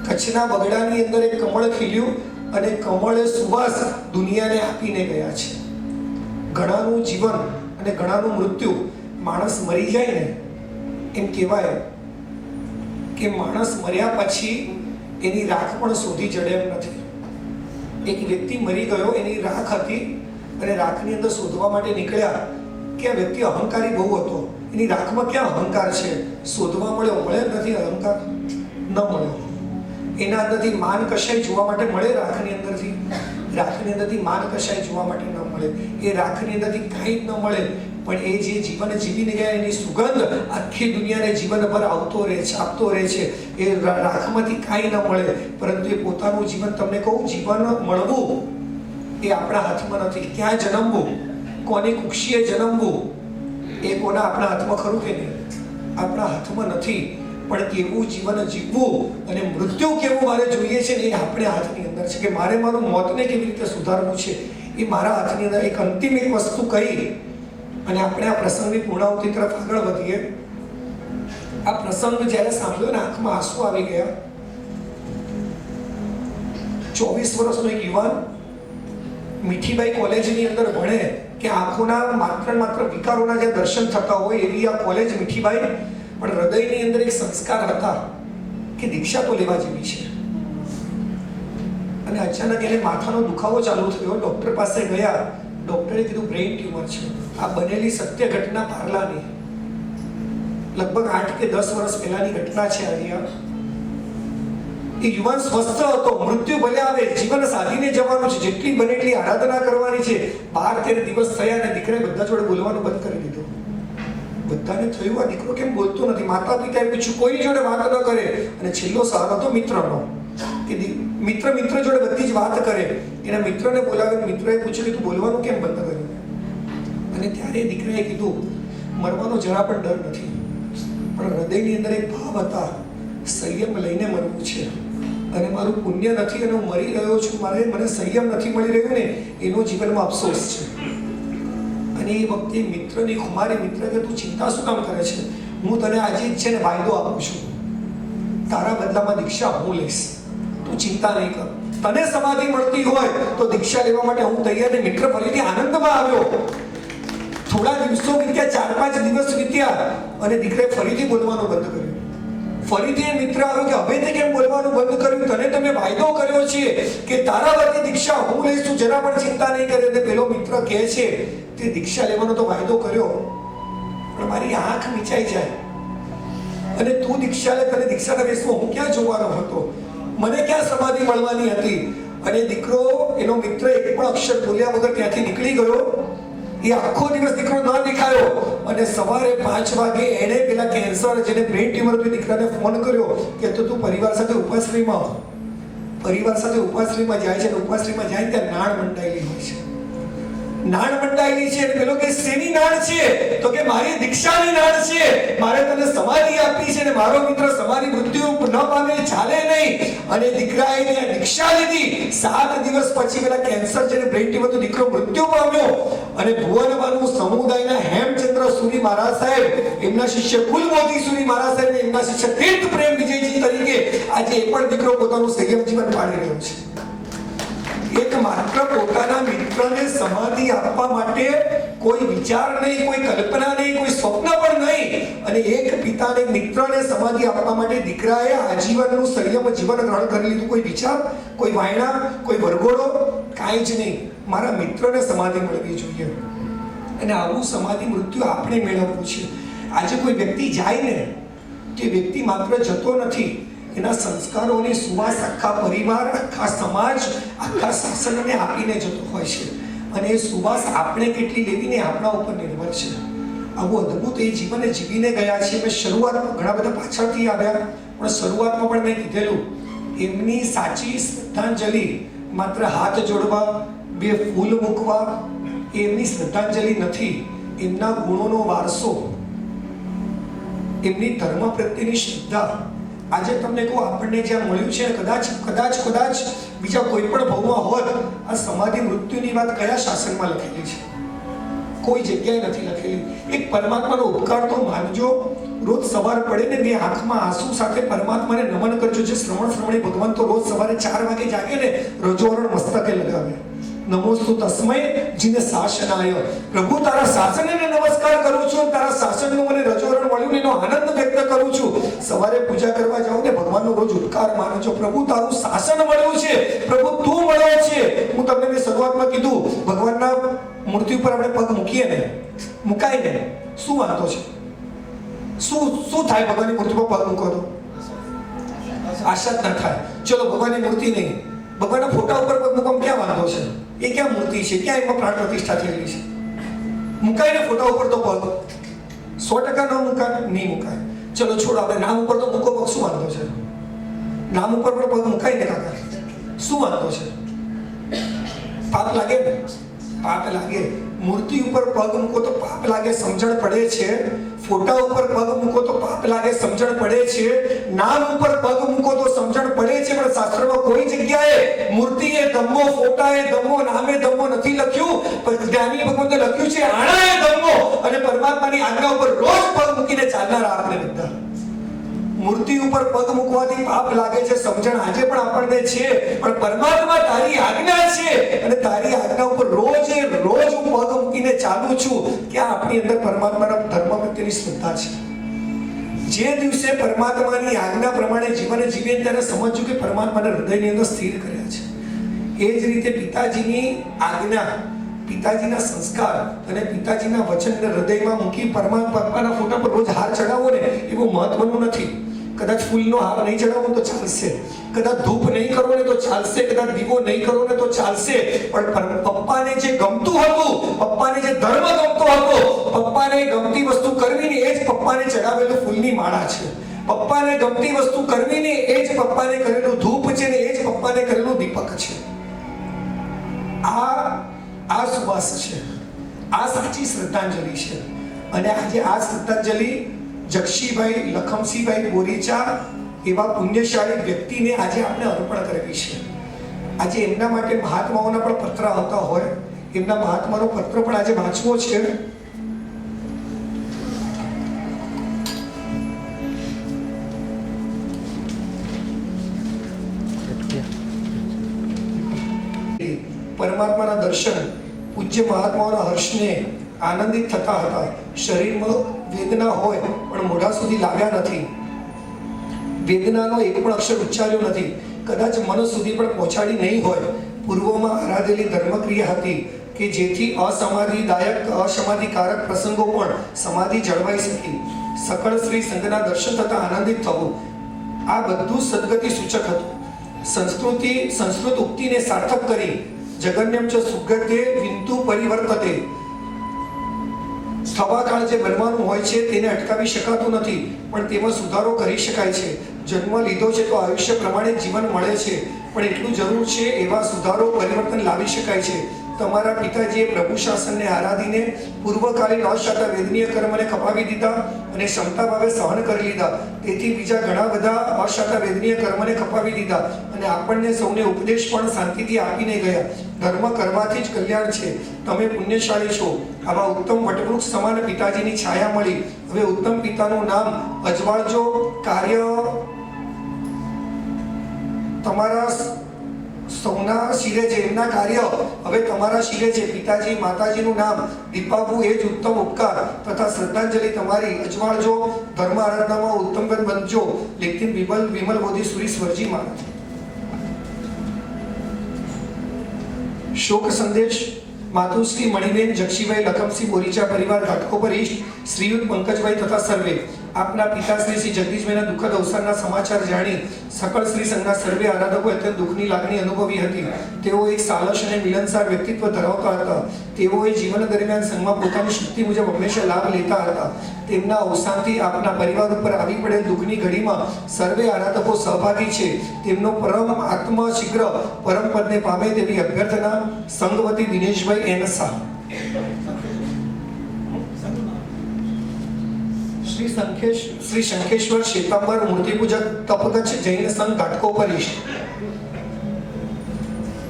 કચ્છના વગડાની અંદર એક કમળ ખીલ્યું અને કમળે સુવાસ દુનિયાને આપીને ગયા છે. ઘણાનું જીવન અને ઘણાનું મૃત્યુ, માણસ મરી જાય ને એમ કહેવાય કે માણસ મર્યા પછી એની રાખ પણ શોધી જડે એમ નથી. એક વ્યક્તિ મરી ગયો, એની રાખ હતી અને રાખની અંદર શોધવા માટે નીકળ્યા કે આ વ્યક્તિ અહંકારી બહુ હતો, એની રાખમાં ક્યાં અહંકાર છે, શોધવા મળે નથી, અહંકાર ન મળ્યો. એના અંદરથી માન કશાય જોવા માટે મળે, રાખની અંદરથી માન કશાય જોવા માટે ન મળે, એ રાખની અંદરથી કાંઈ ન મળે, પણ એ જે જીવન જીવીને ગયા એની સુગંધ આખી દુનિયાને જીવનભર આવતો રહે છે, આપતો રહે છે. એ રાખમાંથી કાંઈ ન મળે, પરંતુ એ પોતાનું જીવન, તમને કહું, જીવન મળવું એ આપણા હાથમાં નથી. ક્યાં જન્મવું, કોની કુક્ષીએ જન્મવું, એ કોના આપણા હાથમાં ખરું કે નહીં? આપણા હાથમાં નથી. પણ કેવું જીવન જીવવું અને મૃત્યુ કેવું મારે જોઈએ છે ને એ આપણા હાથની અંદર છે. કે મારે મારું મોતને કેવી રીતે સુધારવું છે એ મારા હાથની અંદર. એક અંતિમ એક વસ્તુ કહી અને આપણે આ પ્રસંગની પૂર્ણાહુતિ તરફ આગળ વધીએ. આ પ્રસંગ જ્યારે સાંભળ્યો ને આંખમાં આંસુ આવી ગયા. 24 વર્ષનો એક યુવાન મીઠીબાઈ કોલેજની અંદર ભણે કે આંખોના માત્ર વિકારોના જે દર્શન થતા હોય એવી આ કોલેજ મીઠીબાઈ, પણ હૃદયની અંદર એક સંસ્કાર હતા કે દીક્ષા તો લેવા જેવી છે. અને અચાનક એને માથાનો દુખાવો ચાલુ થયો. ડોક્ટર પાસે ગયા. ડોક્ટરે કીધું બ્રેઇન ટ્યુમર છે. આ બનેલી સત્ય ઘટના પાર્લાની લગભગ 8 કે 10 વર્ષ પહેલાની ઘટના છે. અહીંયા એ યુવાન સ્વસ્થ હતો. મૃત્યુ ભલે આવે, જીવન સાધીને જવાનું છે, જેટલી બને એટલી આરાધના કરવાની છે. 12-13 દિવસ થયા અને દીકરાએ બધા જોડે બોલવાનું બંધ કરી દીધું. બધાને થયું આ દીકરો કેમ બોલતો નથી. માતા પિતાએ પૂછ્યું, કોઈ જોડે વાત ન કરે. અને છેલ્લો સહારો હતો મિત્રનો કે મિત્ર જોડે બધી જ વાત કરે. એના મિત્રને બોલાવ્યો. મિત્રએ પૂછ્યું કે તું બોલવાનું કેમ બંધ કર્યું? અને ત્યારે દીકરાએ કીધું, મરવાનો જરા પણ ડર નથી, પણ હૃદયની અંદર એક ભાવ હતા, સંયમ લઈને મરવું છે અને મારું પુણ્ય નથી અને હું મરી રહ્યો છું, મને સંયમ નથી મળી રહ્યું ને એનો જીવનમાં અફસોસ છે. અને એ વખતે મિત્રની ખુમારી મિત્ર કે તું ચિંતા શું કામ કરે છે? હું તને આજે જ છે ને વાયદો આપું છું, તારા બદલામાં દીક્ષા હું લઈશ, તું ચિંતા નહીં કર. તને સમાધિ મળતી હોય તો દીક્ષા લેવા માટે હું તૈયાર. ને મિત્ર ફરીથી આનંદમાં આવ્યો. થોડા દિવસો વીત્યા, 4-5 દિવસ વીત્યા અને દીકરાએ ફરીથી બોલવાનું બંધ કર્યું. ફરીથી એ મિત્ર આવ્યો કે હવે તે કેમ બોલવાનું બંધ કર્યું? તમે વાયદો કર્યો છે કે તારા વતી દીક્ષા હું લઈશ, તું જરા પણ ચિંતા નહીં કરે. અને પેલો મિત્ર કહે છે તે દીક્ષા લેવાનો તો વાયદો કર્યો, પણ મારી આંખ મીચાઈ જાય અને તું દીક્ષા લે, તને દીક્ષાના વેશમાં હું ક્યાં જોવાનો હતો? મને ક્યાં સમાધિ મળવાની હતી? અને દીકરો, એનો મિત્ર એક પણ અક્ષર બોલ્યા વગર ત્યાંથી નીકળી ગયો. એ આખો દિવસ દીકરો ન દેખાયો અને સવારે 5 વાગે એણે પેલા કેન્સર, જેને બ્રેઇન ટ્યુમર હતું, દીકરાને ફોન કર્યો કે તું પરિવાર સાથે ઉપાશ્રયમાં જાય છે. અને ઉપાશ્રયમાં જાય ત્યાં નાણ મંડાયેલી હોય છે. નાણ મંડાયેલી છે. પેલો કે શેની નાણ છે? તો કે મારી દીક્ષાની નાણ છે. મારે તને સમાધિ આપી છે અને મારો મિત્ર સમાધિ મૃત્યુ ન પામે, ચાલે નહીં. અને દીકરાએ દીક્ષા લીધી. 7 દિવસ પછી પેલા કેન્સર, જેને બ્રેઇન ટ્યુમર હતું, દીકરો મૃત્યુ પામ્યો. અને ભુવનબાનું સમુદાયના હેમચંદ્ર સુરી મહારાજ સાહેબ, એમના શિષ્ય કુલમોતી સુરી મહારાજ સાહેબ, એમના શિષ્ય તીર્થ પ્રેમ વિજયજી તરીકે આજે એ પણ દીકરો પોતાનું સંયમ જીવન પાડી રહ્યો છે. એક માત્ર પોતાના મિત્રને સમાધિ આપવા માટે કોઈ વિચાર નહીં, કોઈ કલ્પના નહીં, કોઈ સ્વપ્ન પણ નહીં. અને એક પિતાને મિત્રને સમાધિ આપવા માટે દીકરાએ આજીવનનું સંયમ જીવન ગ્રહણ કરી લીધું. કોઈ વિચાર, કોઈ વાયણા, કોઈ વરઘોડો, કાંઈ જ નહીં. મારા મિત્રને સમાધિ મળવી જોઈએ. અને આવું સમાધિ મૃત્યુ આપણે મેળવવું છે. આજે કોઈ વ્યક્તિ જાય ને, તે વ્યક્તિ માત્ર જતો નથી, એના સંસ્કારોની સુવાસ આખા પરિવાર, આખા સમાજ, આખા શાસનને આપીને જતો હોય છે. અને એ સુવાસ આપણે કેટલી લેવીને આપણા ઉપર નિર્ભર છે. આવું અદ્ભુત એ જીવન જીવીને ગયા છે. મેં શરૂઆતમાં ઘણા બધા પાછળથી આવ્યા, પણ શરૂઆતમાં પણ મેં કીધેલું, એમની સાચી શ્રદ્ધાંજલિ માત્ર હાથ જોડવા, 2 ફૂલ મૂકવા, એમની શ્રદ્ધાંજલિ નથી. એમના ગુણોનો વારસો, એમની ધર્મ પ્રત્યેની શ્રદ્ધા. આજે તમને કહું, આપણને જ્યાં મળ્યું છે, કદાચ બીજા કોઈ પણ ભાવમાં હોત, આ સમાધિ મૃત્યુની વાત કયા શાસનમાં લખેલી છે? કોઈ જગ્યાએ નથી લખેલી. એક પરમાત્માનો ઉપકાર તો માનજો. રોજ સવાર પડે ને 2 આંખમાં આંસુ સાથે પરમાત્માને નમન કરજો. જે શ્રવણી ભગવાન તો રોજ સવારે 4 વાગે જાગે ને, રજોવરણ મસ્તકે લગાવે. નમોસ્તુ તસ્મૈ જીને શાસનાય. પ્રભુ, તારા શાસનને નમસ્કાર કરું છું. તારા શાસનનું મને રજોવરણ મળ્યું, એનો આનંદ વ્યક્ત કરું છું. સવારે પૂજા કરવા જાઉં ને, ભગવાનનો રોજ ઉદ્કાર માનજો. પ્રભુ, તારું શાસન મળ્યું છે. પ્રભુ, તું મળ્યો છે. હું તમને મેં શરૂઆતમાં કીધું, ભગવાનના મૂર્તિ ઉપર આપણે પગ મૂકીએ ને, મુકાય ને, શું વાંધો છે? શું થાય? ભગવાનની મૂર્તિ પર પગ મૂકો તો આશા જ ના થાય. ચલો, ભગવાનની મૂર્તિ નહીં, ભગવાનના ફોટા ઉપર પગ મૂકવામાં ક્યાં વાંધો છે? એ ક્યાં મૂર્તિ છે? ક્યાં એમાં પ્રાણ પ્રતિષ્ઠા થયેલી છે? મુકાય ને ફોટા ઉપર તો પગ. 100% ન મુકાય, નહીં મુકાય. ચલો છોડો, આપણે નામ ઉપર તો મૂકો પગ, શું વાંધો છે? નામ ઉપર પણ પગ મુકાય ને કાકા, શું વાંધો છે? પાપ લાગે ને? પાપ લાગે. મૂર્તિ ઉપર પગ મૂકો તો પાપ લાગે, સમજણ પડે છે. ફોટા ઉપર પગ મૂકો તો પાપ લાગે, સમજણ પડે છે. નામ ઉપર પગ મૂકો તો સમજણ પડે છે. પણ શાસ્ત્રમાં કોઈ જગ્યાએ મૂર્તિએ ધમ્મો, ફોટાએ ધમ્મો, નામે ધમ્મો નથી લખ્યું. પણ જ્ઞાની ભગવંતે લખ્યું છે આણાએ ધમ્મો. અને પરમાત્માની આજ્ઞા ઉપર રોજ પગ મૂકીને ચાલનારા આપણે બધા. મૂર્તિ ઉપર પગ મૂકવાથી પાપ લાગે છે, સમજણ આજે પણ આપણને છે, પણ પરમાત્મા તારી આજ્ઞા છે અને તારી આજ્ઞા ઉપર રોજે રોજ હું પગ મૂકીને ચાલું છું, ક્યાં આપણી અંદર પરમાત્માના ધર્મ પ્રત્યેની શ્રદ્ધા છે? જે દિવસે પરમાત્માની આજ્ઞા પ્રમાણે જીવન જીવીએ ત્યારે સમજવું કે પરમાત્માના હૃદયની અંદર સ્થિર કર્યા છે. એ જ રીતે પિતાજીની આજ્ઞા, પિતાજીના સંસ્કાર અને પિતાજીના વચનને હૃદયમાં મૂકી પરમાત્માના ફોટા પર રોજ હાર ચડાવો ને એ બહુ મહત્વનું નથી. કદાચ ફૂલનો હાર નહીં ચડાવો તો ચાલશે, કદાચ ધૂપ નહીં કરો ને તો ચાલશે, કદાચ દીવો નહીં કરો ને તો ચાલશે, પણ પપ્પાને જે ગમતું હતું, પપ્પાને જે ધર્મ ગમતો હતો, પપ્પાને ગમતી વસ્તુ કરવી ને એ જ પપ્પાને ચડાવેલું ફૂલની માળા છે. પપ્પાને ગમતી વસ્તુ કરવી ને એ જ પપ્પાને કરેલું ધૂપ છે ને એ જ પપ્પાને કરેલું દીપક છે. આ સુવાસ છે, આ સાચી શ્રદ્ધાંજલિ છે. અને આજે આ શ્રદ્ધાંજલિ જક્ષીભાઈ લખમસિંહભાઈ બોરીચા એવા પુણ્યશાળી વ્યક્તિને આજે આપણે અર્પણ કરવી છે. આજે એમના માટે મહાત્માઓના પણ પત્ર આવતા હોય, એમના મહાત્માનો પત્ર પણ આજે વાંચવો છે. પરમાત્માના દર્શન, પૂજ્ય મહાત્માઓના હર્ષને આનંદિત થતા હતા. શરીરમાં વેદના હોય પણ મોઢા સુધી લાવ્યા નથી, વેદનાનો એક પણ અક્ષર ઉચ્ચાર્યો નથી, કદાચ મન સુધી પણ પહોંચાડી નહીં હોય. પૂર્વમાં આરાધેલી ધર્મક્રિયા હતી કે જેથી અસમાધિદાયક અસમાધિકારક પ્રસંગો પણ સમાધિ જળવાઈ શકી. સકળ શ્રી સંઘના દર્શન થતા આનંદિત થવું, આ બધું સદગતિ સૂચક હતું. સંસ્કૃત ઉક્તિને સાર્થક કરી જગન્યમ ચ સુગતે વિંતુ પરિવર્તતે. થવાકાળ જે બનવાનું હોય છે તેને અટકાવી શકાતું નથી, પણ તેમાં સુધારો કરી શકાય છે. જન્મ લીધો છે તો આયુષ્ય પ્રમાણે જીવન મળે છે, પણ એટલું જરૂર છે એવા સુધારો પરિવર્તન લાવી શકાય છે. તમારા પિતાજીએ પ્રભુ શાસનને આરાધીને પૂર્વકાલીન અશાતા વેદનીય કર્મને ખપાવી દીધા અને ક્ષમતા ભાવે સહન કરી લીધા. તેથી બીજા ઘણા બધા અશાતા વેદનીય કર્મને ખપાવી દીધા અને આપણને સૌને ઉપદેશ પણ શાંતિથી આપીને ગયા. ધર્મ કરવાથી જ કલ્યાણ છે. તમે પુણ્યશાળી છો. આવા ઉત્તમ વટવૃક્ષ સમાન પિતાજીની છાયા મળી. હવે ઉત્તમ પિતાનું નામ અજવાળજો. કાર્ય તમારા સૌના શિરે છે, એમના કાર્ય હવે તમારા શિરે છે. પિતાજી માતાજીનું નામ દીપાવવું એ જ ઉત્તમ ઉપકાર તથા શ્રદ્ધાંજલિ તમારી. અજવાળજો, ધર્મ આરાધનામાં ઉત્તમ બનજો. લેખિત વિમલ બોધી સુરી સ્વરજી મહારાજ. શોક સંદેશ. માતુશ્રી મણિબેન જક્ષીભાઈ લખમસિંહ બોરીચા પરિવાર ઘાટકોપર ઈષ્ટ શ્રીયુત પંકજભાઈ તથા સર્વે. આપના પિતાશ્રી શ્રી જગદીશભાઈના દુઃખદ અવસાનના સમાચાર જાણી સકળ શ્રી સંઘના સર્વે આરાધકો અત્યંત દુઃખની લાગણી અનુભવી હતી. તેઓ એક સાલસ અને મિલનસાર વ્યક્તિત્વ ધરાવતા હતા. તેઓએ જીવન દરમિયાન સંઘમાં પોતાની શક્તિ મુજબ હંમેશા લાભ લેતા હતા. તેમના અવસાનથી આપના પરિવાર ઉપર આવી પડેલ દુઃખની ઘડીમાં સર્વે આરાધકો સહભાગી છે. તેમનો પરમ આત્મા શીઘ્ર પરમ પદને પામે તેવી અભ્યર્થના. સંઘવતી દિનેશભાઈ એન શાહ. શ્રી શંખેશ્વર શ્વેતાંબર મૂર્તિપૂજક તપગચ્છ જૈન સંઘ ઘાટકોપર ઈષ્ટ.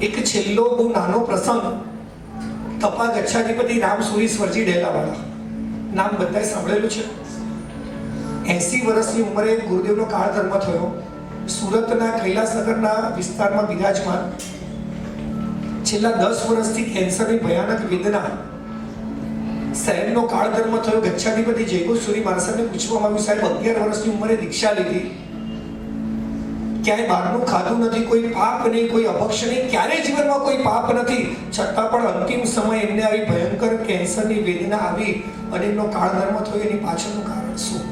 એક છેલ્લો બહુ નાનો પ્રસંગ. તપા ગચ્છાધિપતિ રામસુરી સ્વરજી ડેલાવાળા નામ બધાએ સાંભળેલું છે. 80 વર્ષની ઉંમરે ગુરુદેવનો કાળ ધર્મ થયો. સુરતના કૈલાસનગરના વિસ્તારમાં બિરાજમાન. છેલ્લા 10 વર્ષથી કેન્સરની ભયાનક વેદના. સાહેબનો કાળ ધર્મ થયો. ગચ્છાધિપતિ જયગુરુસુરી મહારાજને પૂછવામાં આવ્યું, સાહેબ 11 વર્ષની ઉંમરે દીક્ષા લીધી, ક્યાંય બહારનું ખાધું નથી, કોઈ પાપ નહીં, કોઈ અભક્ષ નહીં, ક્યારેય જીવનમાં કોઈ પાપ નથી, છતાં પણ અંતિમ સમય એમને આવી ભયંકર કેન્સરની વેદના આવી અને એમનો કાળ ધર્મ થયો. એની પાછળનું કારણ શું?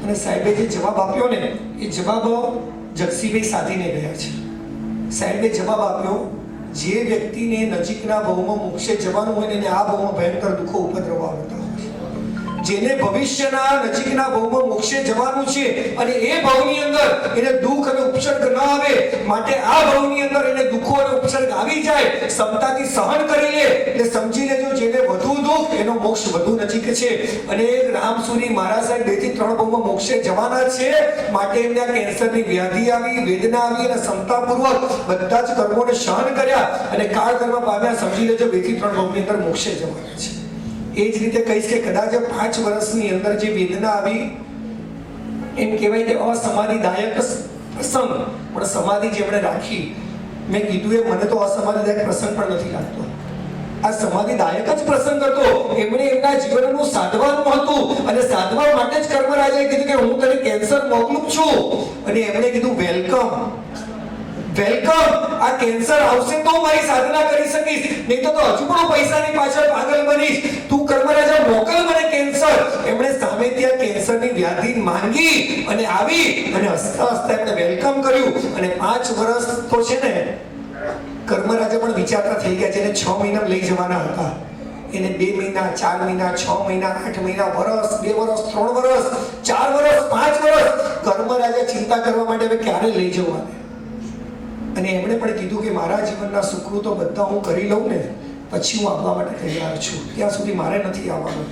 અને સાહેબે જે જવાબ આપ્યો ને એ જવાબ જગસીભાઈ સાધીને ગયા છે. સાહેબે જવાબ આપ્યો, જે વ્યક્તિને નજીકના ભવમાં મોક્ષે જવાનું હોય ને એને આ ભવમાં ભયંકર દુઃખો ઉપદ્રવવા આવતા હોય. જેને ભવિષ્યના નજીકના ભવમાં મોક્ષે જવાનું છે અને એ ભવની અંદર એને દુઃખ અને ઉપસર્ગ ન આવે માટે આ ભવની અંદર એને દુઃખો અને ઉપસર્ગ આવી જાય, ક્ષમતાથી સહન કરી લે એટલે સમજી લેજો જેને વધુ દુઃખ એનો મોક્ષ વધુ નજીક છે. અને રામસુરી મહારાજ સાહેબ 2 થી 3 ભવમાં મોક્ષે જવાના છે માટે એમને આ કેન્સરની વ્યાધિ આવી, વેદના આવી અને ક્ષમતાપૂર્વક બધા જ કર્મોને સહન કર્યા અને કાળ ધર્મ પામ્યા. સમજી લેજો 2 થી 3 ભવની અંદર મોક્ષે જવાના છે. એ જ રીતે કહીશ કે કદાચ 5 વર્ષની અંદર જે વેદના આવી એમ કહેવાય કે અસમાધિદાયક પ્રસંગ, પણ સમાધિ જેમણે રાખી, મેં કીધું એ મને તો અસમાધિદાયક પ્રસંગ પણ નથી લાગતો. આ સમાધિદાયક જ પ્રસંગ હતો. એમણે એમના જીવનનું સાધવાનું હતું અને સાધવા માટે જ કર્મરાજાએ કીધું કે હું તને કેન્સર મોકલું છું. અને એમણે કીધું વેલકમ વેલકમ, આ કેન્સર આવશે તો મારી સાધના કરી શકીશ, નહીં તો હજુ પણ પૈસાની પાછળ પાગલ બનીશ. તું કર્મરાજા મોકલ મને કેન્સર. એમણે સામે ત્યાં કેન્સરની વ્યાધિ માંગી અને આવી અને હસતા હસતા એમણે વેલકમ કર્યું. અને 5 વર્ષ તો છે ને કર્મરાજા પણ વિચારતા થઈ ગયા છે. એને 6 મહિના લઈ જવાના હતા. એને 2 મહિના, 4 મહિના, 6 મહિના, 8 મહિના, વર્ષ, 2 વર્ષ, 3 વર્ષ, 4 વર્ષ, 5 વર્ષ કર્મરાજા ચિંતા કરવા માટે હવે ક્યારે લઈ જવાને. અને એમણે પણ કીધું કે મારા જીવનના સુકૃતો બધા હું કરી લઉં ને પછી હું આવવા માટે તૈયાર છું, ત્યાં સુધી મારે નથી આવવાનું.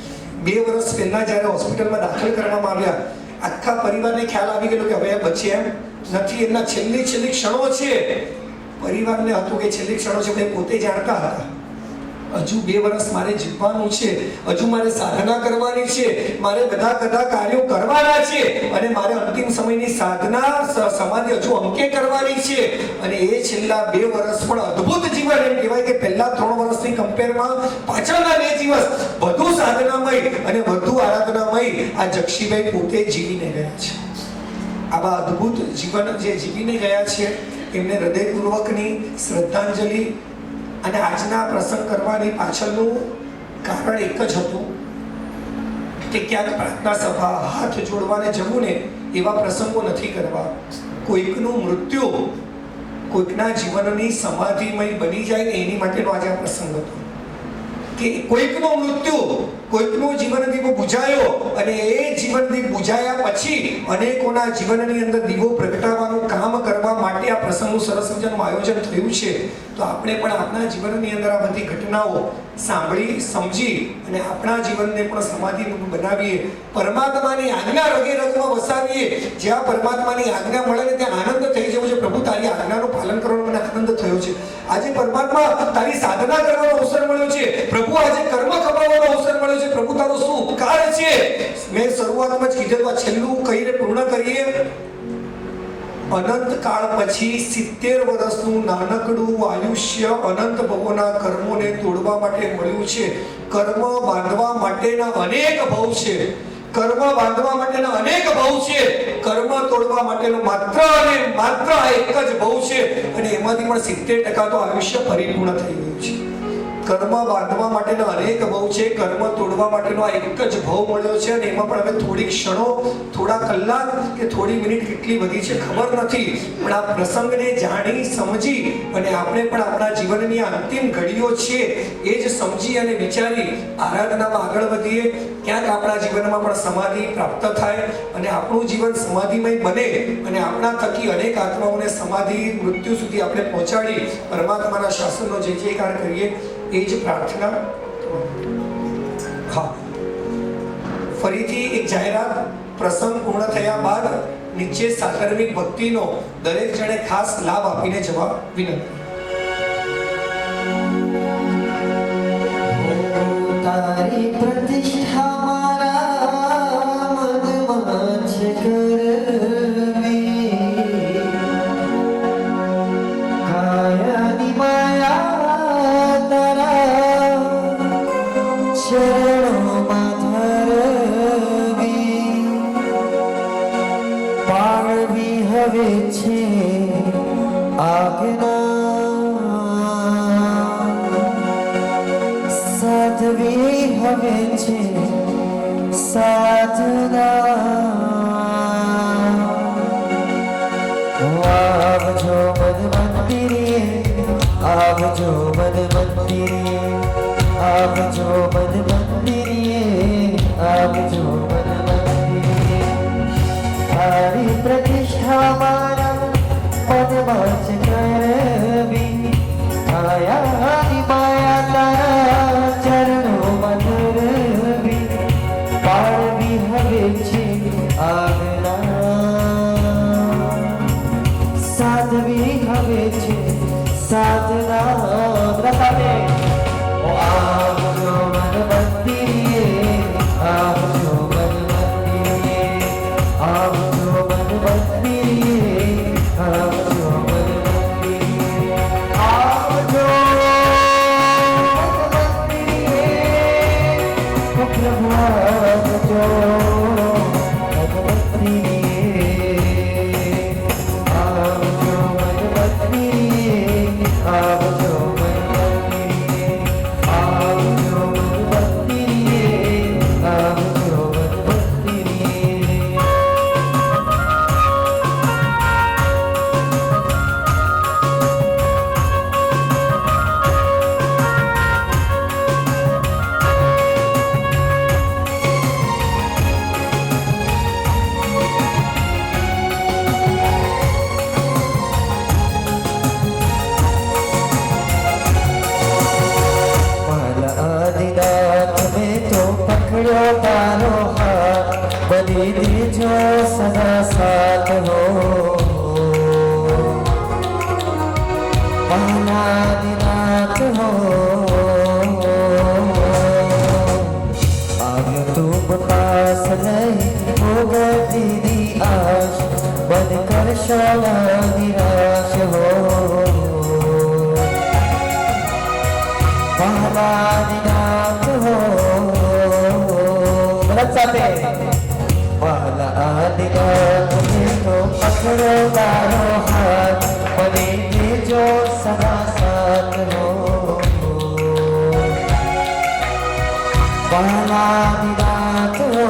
2 વર્ષ પહેલા જ્યારે હોસ્પિટલમાં દાખલ કરવામાં આવ્યા, આખા પરિવારને ખ્યાલ આવી ગયો કે હવે બચે એમ નથી. એમના છેલ્લી ક્ષણો છે. પરિવારને હતું કે છેલ્લી ક્ષણો છે, પણ પોતે જાણતા હતા હજુ 2 વર્ષ મારે જીવવાનું છે, હજુ મારે સાધના કરવાની છે, મારે બધા કાર્યો કરવાના છે અને મારે અંતિમ સમયની સાધના સમાધિ હજુ અંકે કરવાની છે. અને એ છેલ્લા 2 વર્ષ પણ અદ્ભુત જીવન, એમ કહેવાય કે પહેલા 3 વર્ષની કમ્પેરમાં પાછળના 2 દિવસ વધુ સાધનામય અને વધુ આરાધનામય આ જક્ષીભાઈ પોતે જીવીને ગયા છે. આવા અદ્ભુત જીવન જે જીવીને ગયા છે એમને હૃદયપૂર્વકની શ્રદ્ધાંજલિ. અને આજના પ્રસંગ કરવાની પાછળનું કારણ એક જ હતું કે ક્યાંક પ્રાર્થના સભા, હાથ જોડવાને જવું ને એવા પ્રસંગો નથી કરવા. કોઈકનું મૃત્યુ કોઈકના જીવનની સમાધિમય બની જાય ને એની માટેનો આજે આ પ્રસંગ હતો. કે કોઈકનું મૃત્યુ, કોઈકનું જીવન દીવો બુઝાયો અને એ જીવન દીપ બુઝાયા પછી અનેકોના જીવનની અંદર દીવો પ્રગટાવવાનું કામ કરવા માટે આ પ્રસંગનું સરસ મજાનું આયોજન થયું છે. તો આપણે પણ આપણા જીવનની અંદર આ બધી ઘટનાઓ સાંભળી સમજી અને આપણા જીવનને પણ સમાધિ બનાવીએ, પરમાત્માની આજ્ઞા રગે રગમાં વસાવીએ. જ્યાં પરમાત્માની આજ્ઞા મળે ને ત્યાં આનંદ થઈ જવો છે. પ્રભુ તારી આજ્ઞાનું પાલન કરવાનો મને આનંદ થયો છે. આજે પરમાત્મા તારી સાધના કરવાનો અવસર મળ્યો છે. પ્રભુ આજે કર્મ કમાવાનો અવસર મળ્યો છે. પ્રભુ તારો શું ઉપકાર છે. મેં શરૂઆતમાં જ કીધેલું, છેલ્લું કહીને પૂર્ણ કરીએ. અનંત કાળ પછી 70 વર્ષનું નાનકડું આયુષ્ય અનંત ભવોના કર્મોને તોડવા માટે મળ્યું છે. કર્મ બાંધવા માટેના અનેક ભવ છે. કર્મ બાંધવા માટેના અનેક ભવ છે. કર્મ તોડવા માટેનો માત્ર અને માત્ર આ એક જ ભવ છે. અને એમાંથી પણ 70% તો આયુષ્ય પરિપૂર્ણ થઈ ગયું છે. કર્મ બાંધવા માટેના અનેક ભવ છે. કર્મ તોડવા માટેનો આ એક જ ભવ મળ્યો છે. અને એમાં પણ હવે થોડી ક્ષણો, થોડા કલાક કે થોડી મિનિટ કેટલી વધી છે ખબર નથી, પણ આ પ્રસંગને જાણી સમજી અને આપણે પણ આપણા જીવનની અંતિમ ઘડીઓ છે એ જ સમજી અને વિચારી આરાધનામાં આગળ વધીએ. ક્યાંક આપણા જીવનમાં પણ સમાધિ પ્રાપ્ત થાય અને આપણું જીવન સમાધિમય બને અને આપણા થકી અનેક આત્માઓને સમાધિ મૃત્યુ સુધી આપણે પહોંચાડી પરમાત્માના શાસનનો જય જયકાર કરીએ, એ જ પ્રાર્થના. હા, ફરીથી એક જાહેરાત. પ્રસંગ પૂર્ણ થયા બાદ નીચે સાકર્મિક ભક્તિનો દરેક જણે ખાસ લાભ આપીને જવા વિનંતી. તારી પ્રતિષ્ઠા મારા મનમાં છે કરવી, કાયાની માયા તારા ચરણોમાં ધરવી, પાળવી હવે છે આજ્ઞા, સાધવી હવે છે સાધના. આવજો મન મંદિરે, આવજો મન મંદિરે, આવજો મન મંદિરે, આવજો મન મંદિરે. તારી પ્રતિષ્ઠા મારા પદમાં જ કરવી, કાયાની માયા તારા ચરણોમાં ધરવી, પાળવી હવે છે આજ્ઞા, સાધવી હવે છે સાધના. આવજો મન बने देजो सदा साथ हो पालादिनाथ हो आगे तुम पास नहीं होगा तेरी आश बनकर शोला निराश हो पालादिनाथ हो साथे पाला आदिनाथ में तो पकड़ो तारो हाथ बने देजो सदा साथ हो पाला आदिनाथ हो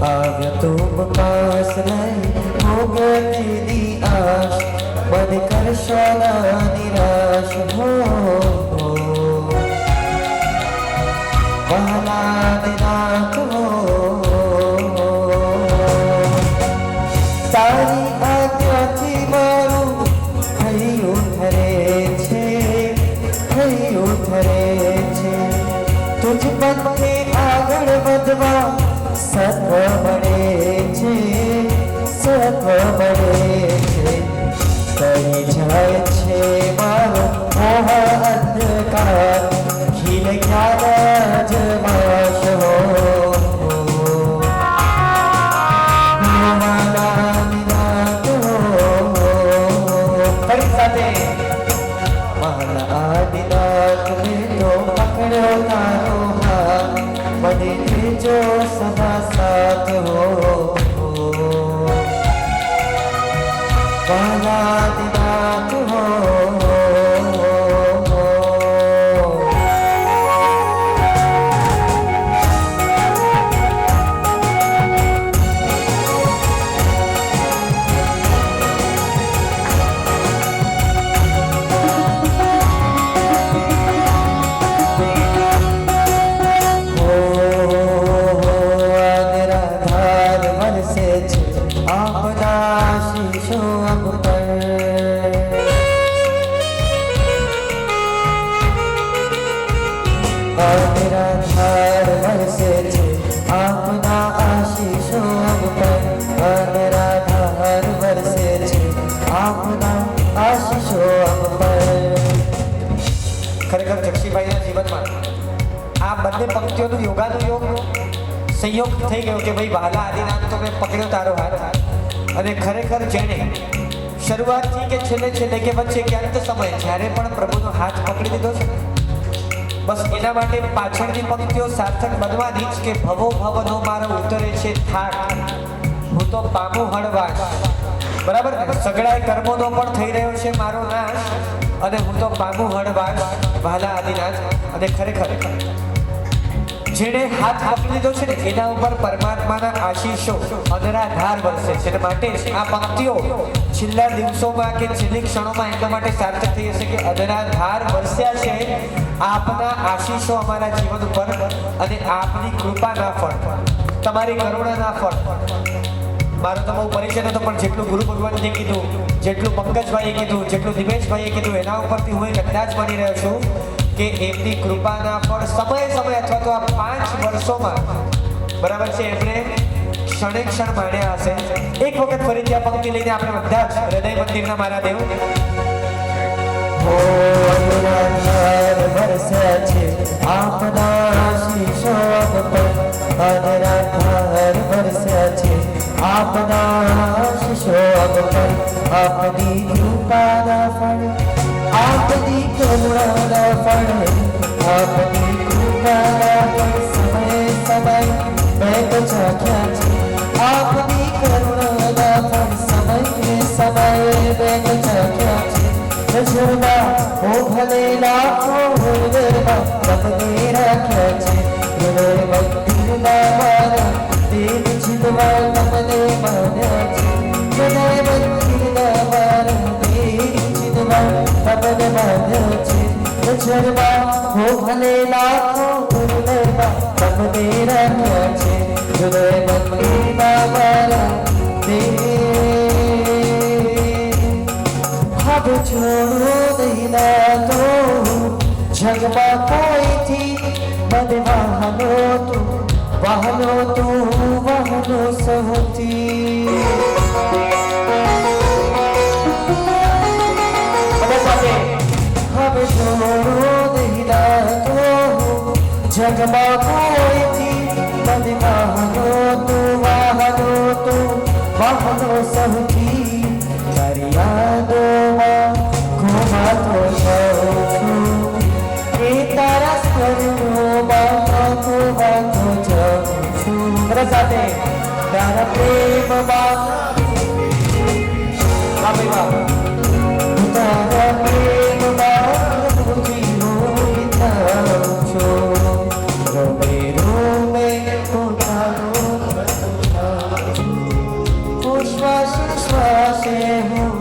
आग तुम पास नहीं होगा तेरी आश बनकर शोला निराश हो पालादिनाथ हो तारी આજ્ઞાથી મારું હૈયું ઠરે છે તુજ પંથે આગળ વધવા સત્વ મળે છે કરી જાય છે મારો મોહ અંધકાર ખીલ જ્ઞાન જમાશ હો પાલાદિનાથ હો ફરી સાથે પાલાદિનાથ મેં તો પકડ્યો તારો હાથ બને દેજો સદા સાથ હો પાલાદિનાથ હો ખરેખર જક્ષીભાઈના જીવનમાં આ બંને પંક્તિઓનું યોગાનું યોગ સંયોગ થઈ ગયો કે ભાઈ વહાલા આદિનાથ તો મેં પકડ્યો તારો હાથ અને ખરેખર જેણે શરૂઆતથી કે છેલ્લે કે વચ્ચે ક્યાંક સમય જ્યારે પણ પ્રભુનો હાથ પકડી લીધો છે બસ એના માટે પાછળની પંક્તિઓ સાર્થક બનવાની જ કે ભવો ભવનો મારો ઉતરે છે થાક હું તો પામું હળવાશ બરાબર ને સગડાય કર્મોનો પણ થઈ રહ્યો છે મારો નાશ અને હું તો પામું હળવાશ વહાલા આદિનાથ અને ખરેખર જેણે હાથ આપી લીધો છે ને એના ઉપર પરમાત્માના આશીષો અનરાધાર વરસે છે અને માટે આ પંક્તિઓ છેલ્લા દિવસોમાં કે છેલ્લી ક્ષણોમાં એટલા માટે સાર્થક થઈ હશે કે અનરાધાર વરસ્યા છે આપના આશીષો અમારા જીવન ઉપર અને આપની કૃપાના ફળ તમારી કરુણાના ફળ મારો તો બહુ પરિચય નતો પણ જેટલું ગુરુ ભગવાનજીએ કીધું જેટલું પંકજભાઈએ કીધું જેટલું દિવેશભાઈએ કીધું એના ઉપરથી હું એક અંદાજ માની રહ્યો છું કે એમની કૃપાના ફળ સમય અથવા તો આ 5 વર્ષોમાં બરાબર છે એમણે ક્ષણે ક્ષણ માણ્યા હશે એક વખત ફરીથી આ પંક્તિ લઈને આપણે બધા જ હૃદય મંદિરના મારા દેવ અનરાધાર વરસ્યા છે આપના આશીષો પર અનરાધાર વરસ્યા છે આપના આશીષો પર આપની કૃપાના ફળ આપની કરુણાના ફળ આપની કૃપાના ફળ સમય મેં તો ચાખ્યા છે આપની કરુણાના ફળ સમય મેં તો ચાખ્યા છે નજરમાં હો ભલે લાખો હૃદયમાં તમને રાખ્યા છે હૃદય મંદિરના મારા દેવ ચિતવા તમને માન્યા છે હૃદય મંદિરના મારા દેવ ચિતવા તમને માન્યા છે નજરમાં હો ભલે લાખો હૃદયમાં તમને રાખ્યા છે હૃદય મંદિરના મારા દેવ अब छोड़ो नहीं ना तो जगमा कोई थी બધે વાહનો તું વાહનો સૌથી હવે જોડો નહીં લાગતો જગમાં કોઈથી બધે વાહનો સૌથી તારી યાદોમાં ઘુમાતો જાઉં છું એ તારા સ્વરૂપમાં ઘુમાતો જાઉં છું સાથે તારા પ્રેમમાં તારા પ્રેમમાં જીવો છું રોમે રોમે પોતાનો શ્વાસે શ્વાસે હું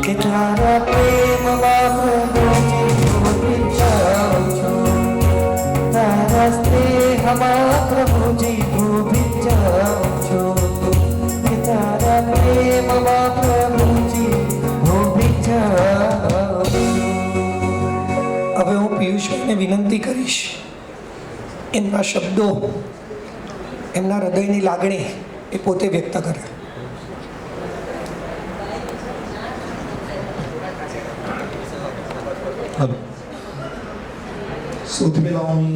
કે તારા પ્રેમમાં પ્રભુજી જાઉં છું તારા સ્નેહમાં પ્રભુજી ડૂબી જાઉં છું કે તારા પ્રેમમાં પ્રભુજી ડૂબી જાઉં છું. હવે હું પિયુષભાઈને વિનંતી કરીશ એમના શબ્દો એમના હૃદયની લાગણી એ પોતે વ્યક્ત કરે. સૌથી પહેલા હું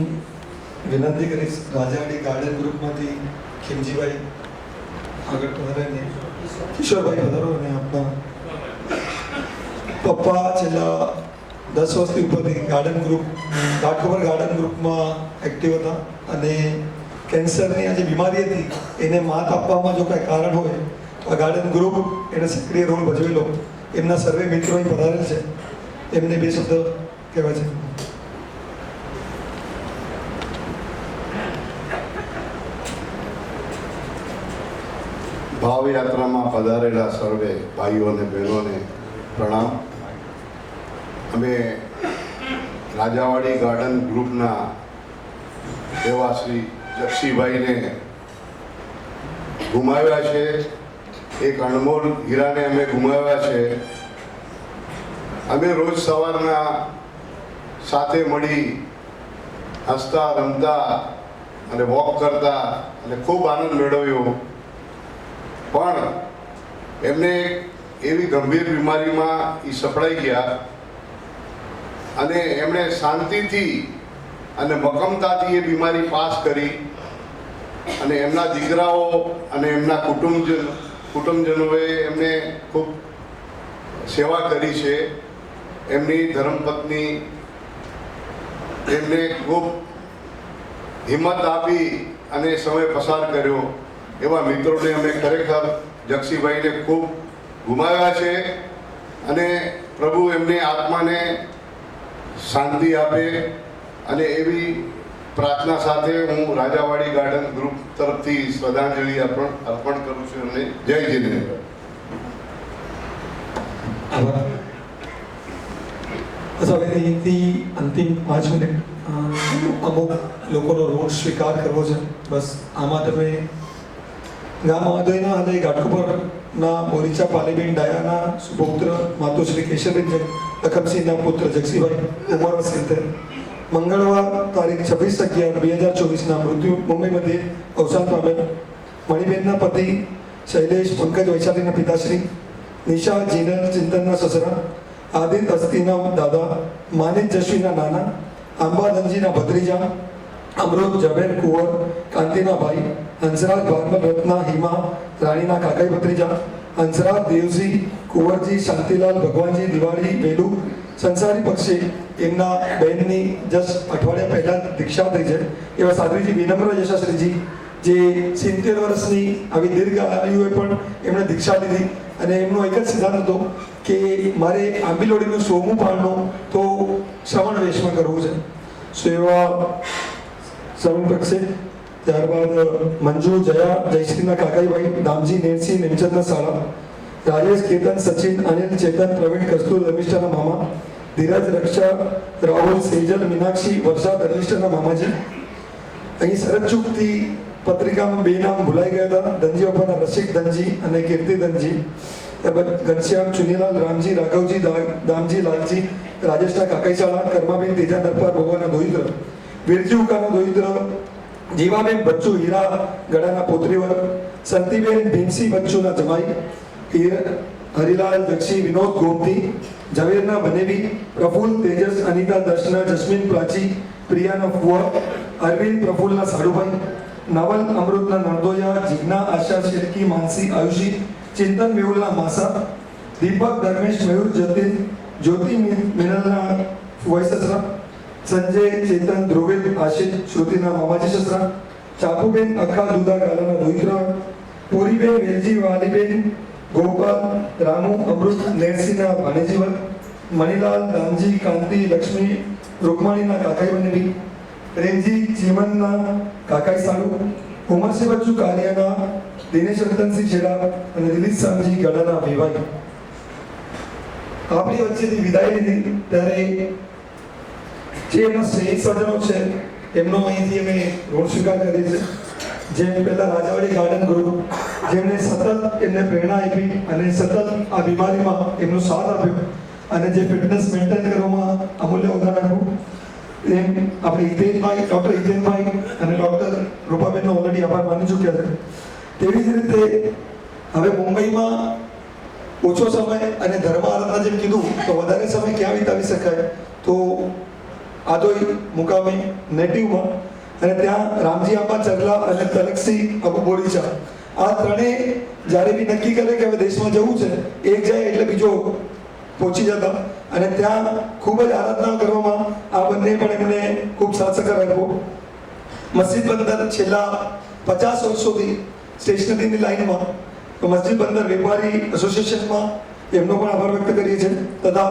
વિનંતી કરીશ રાજાવાડી ગાર્ડન ગ્રુપમાંથી ખીમજીભાઈ આગળ પધારે ને કિશોરભાઈ પધારો અને આપણા પપ્પા છેલ્લા 10 વર્ષથી ઉપરથી ગાર્ડન ગ્રુપ ઘાટકોપર ગાર્ડન ગ્રુપમાં એક્ટિવ હતા અને કેન્સરની આ જે બીમારી હતી એને માત આપવામાં જો કાંઈ કારણ હોય તો આ ગાર્ડન ગ્રુપ એને સક્રિય રોલ ભજવેલો. એમના સર્વે મિત્રો અહીં પધારેલ છે, એમને 2 શબ્દ કહેવા છે. ભાવયાત્રામાં પધારેલા સર્વે ભાઈઓ અને બહેનોને પ્રણામ. અમે રાજાવાડી ગાર્ડન ગ્રુપના એવા શ્રી જક્ષીભાઈને ગુમાવ્યા છે. એક અણમોલ હીરાને અમે ગુમાવ્યા છે. અમે રોજ સવારના સાથે મળી હસતા રમતા અને વોક કરતા અને ખૂબ આનંદ મેળવ્યો. પણ એમને એવી ગંભીર બીમારીમાં એ સપડાઈ ગયા અને એમણે શાંતિથી અને મક્કમતાથી એ બીમારી પાસ કરી અને એમના દીકરાઓ અને એમના કુટુંબજનોએ એમને ખૂબ સેવા કરી છે. એમની ધર્મપત્ની એમને ખૂબ હિંમત આપી અને સમય પસાર કર્યો. એવા મિત્રોને અમે ખરેખર જક્ષીભાઈને ખૂબ ગુમાવ્યા છે અને પ્રભુ એમની આત્માને શાંતિ આપે અને એવી પ્રાર્થના સાથે હું રાજાવાડી ગાર્ડન ગ્રુપ તરફથી શ્રદ્ધાંજલિ અર્પણ કરું છું એમને. જય જિનેન્દ્ર. હવે અહીંથી અંતિમ 5 મિનિટ અમુક લોકોનો ઋણ સ્વીકાર કરવો છે. બસ આમાં તમે ગામ મહોદયના અને ઘાટકોપરના બોરીચા પાલીબેન ડાયાના સુપુત્ર માતુશ્રી કેશવબેન લખમસિંહના પુત્ર જક્ષીભાઈ ઉંમર 70 મંગળવાર તારીખ 26/11/2024ના મૃત્યુ મુંબઈ મધ્યે અવસાન પામેલ. મણિબેનના પતિ શૈલેષ પંકજ વૈશાલીના પિતાશ્રી, નિશા જીનલ ચિંતનના સસરા, આદિત્ય અસ્થિના દાદા, માનિક જશવીના નાના, આંબાધનજીના ભત્રીજા, અમૃત ઝવેર કુંવર કાંતિના ભાઈ, હંસરાજ ભારમલ રત્ના હિમા રાણીના કાકાઈ ભત્રીજા, હંસરાજ દેવજી કુંવરજી શાંતિલાલ ભગવાનજી દિવાળી વેલુ સંસારી પક્ષે એમના બહેનની જસ્ટ અઠવાડિયા પહેલાં દીક્ષા થઈ છે. એવા સાધ્વીજી વિનમ્ર યશાશ્રીજી જે 70 વર્ષની આવી દીર્ઘ આયુએ પણ એમણે દીક્ષા લીધી અને એમનો એક જ સિદ્ધાંત હતો કે મારે આંબીલોડીનું 100મું પારણું તો શ્રવણ વેશમાં કરવું છે. સો એવા શ્રવણ પક્ષે ત્યારબાદ મંજુ જયા જયશ્રીના કાકાઈભાઈ, દામજી નેરસિંહ નેમચંદના શાળા, રાજેશ કેતન સચિન અનિલ ચેતન પ્રવીણ કસ્તુર ધર્મિષ્ઠાના મામા, ધીરજ રક્ષા રાહુલ સેજલ મીનાક્ષી વર્ષા ધર્મિષ્ઠાના મામાજી. અહીં શરદચૂકથી પત્રિકામાં 2 નામ ભૂલાઈ ગયા હતા, ધનજી બાપાના રસિક ધનજી અને કીર્તિ ધનજી. ત્યારબાદ ઘનશ્યામ ચુનીલાલ રામજી રાઘવજી દામજી લાલજી રાજેશના કાકાઈશાળા કર્માબેન તેજા દરબાર ભગવાનના દોહિત્ર વીરજી ઉકાના દોહિત્ર જીવાબેન બચ્ચુ હીરા ગડાના પોત્રીવર સંતીબેન ભીમસી બચ્ચુના જમાઈ હરિલાલ જક્ષી વિનોદ ગોમતી ઝવેરના બનેવી પ્રફુલ્લ તેજસ અનિતા દર્શના જસ્મીન પ્રાચી પ્રિયાના ફુવા અરવિંદ પ્રફુલ્લના સાડુભાઈ નવલ અમૃતના નંદોયા જીજ્ઞા આશા શેરકી માનસી આયુષી ચિંતન મેહુલના માસા દીપક ધર્મેશ મયુર જતીન જ્યોતિ મિનલના વૈસસરા સંજય ચેતન ધ્રુવેલ આશિષ શ્રુતિના મામાજી સસરા ચાપુબેન અખા દુધા ગાલાના દોહિત્રા પૂરીબેન વેલજી વાલીબેન ગોપાલ રામુ અમૃત નેરસિંહના ભાણેજીવર મણિલાલ દામજી કાંતિ લક્ષ્મી રૂકમાણીના કાકાઈ બનેવી પ્રેમજી ચીમનના કાકાઈ સાડુ ઉમરસિંહ બચ્ચુ કાલિયાના દિનેશ રતનસિંહ છેડા અને દિલીપ સામજી ગડાના વેવાઈ આપણી વચ્ચેથી વિદાય લીધી ત્યારે જે એમના સ્નેહી સ્વજનો છે એમનો અહીંથી અમે ઋણ સ્વીકાર કરીએ છીએ જેમ પહેલા રાજાવાડી ગાર્ડન ગ્રુપ જેમને સતત એમને પ્રેરણા આપી અને સતત આ બીમારીમાં એમનો સાથ આપ્યો અને જે ફિટનેસ મેન્ટેન કરવામાં અમૂલ્ય યોગદાન આપ્યું એમ આપણે હિતેનભાઈ ડૉક્ટર હિતેનભાઈ અને ડૉક્ટર રૂપાબેનનો ઓલરેડી આભાર માની ચૂક્યા છે તેવી જ રીતે હવે મુંબઈમાં ઓછો સમય અને ધર્મ આરાધના જેમ કીધું તો વધારે સમય ક્યાં વિતાવી શકાય તો આદોઈ મુકામે નેટિવમાં અને ત્યાં રામજી આંબા ચરલા અને તલકસિંહ અબુ બોરીચા આ ત્રણેય જ્યારે બી નક્કી કરે કે હવે દેશમાં જવું છે એક જાય એટલે બીજો પહોંચી જતા અને ત્યાં ખૂબ જ આરાધના કરવામાં આ બંને પણ એમને ખૂબ સાથ સહકાર આપ્યો મસ્જિદ બંદર છેલ્લા 50 વર્ષોથી સ્ટેશનરીની લાઈનમાં મસ્જિદ બંદર વેપારી એસોસિએશનમાં એમનો પણ આભાર વ્યક્ત કરીએ છીએ તથા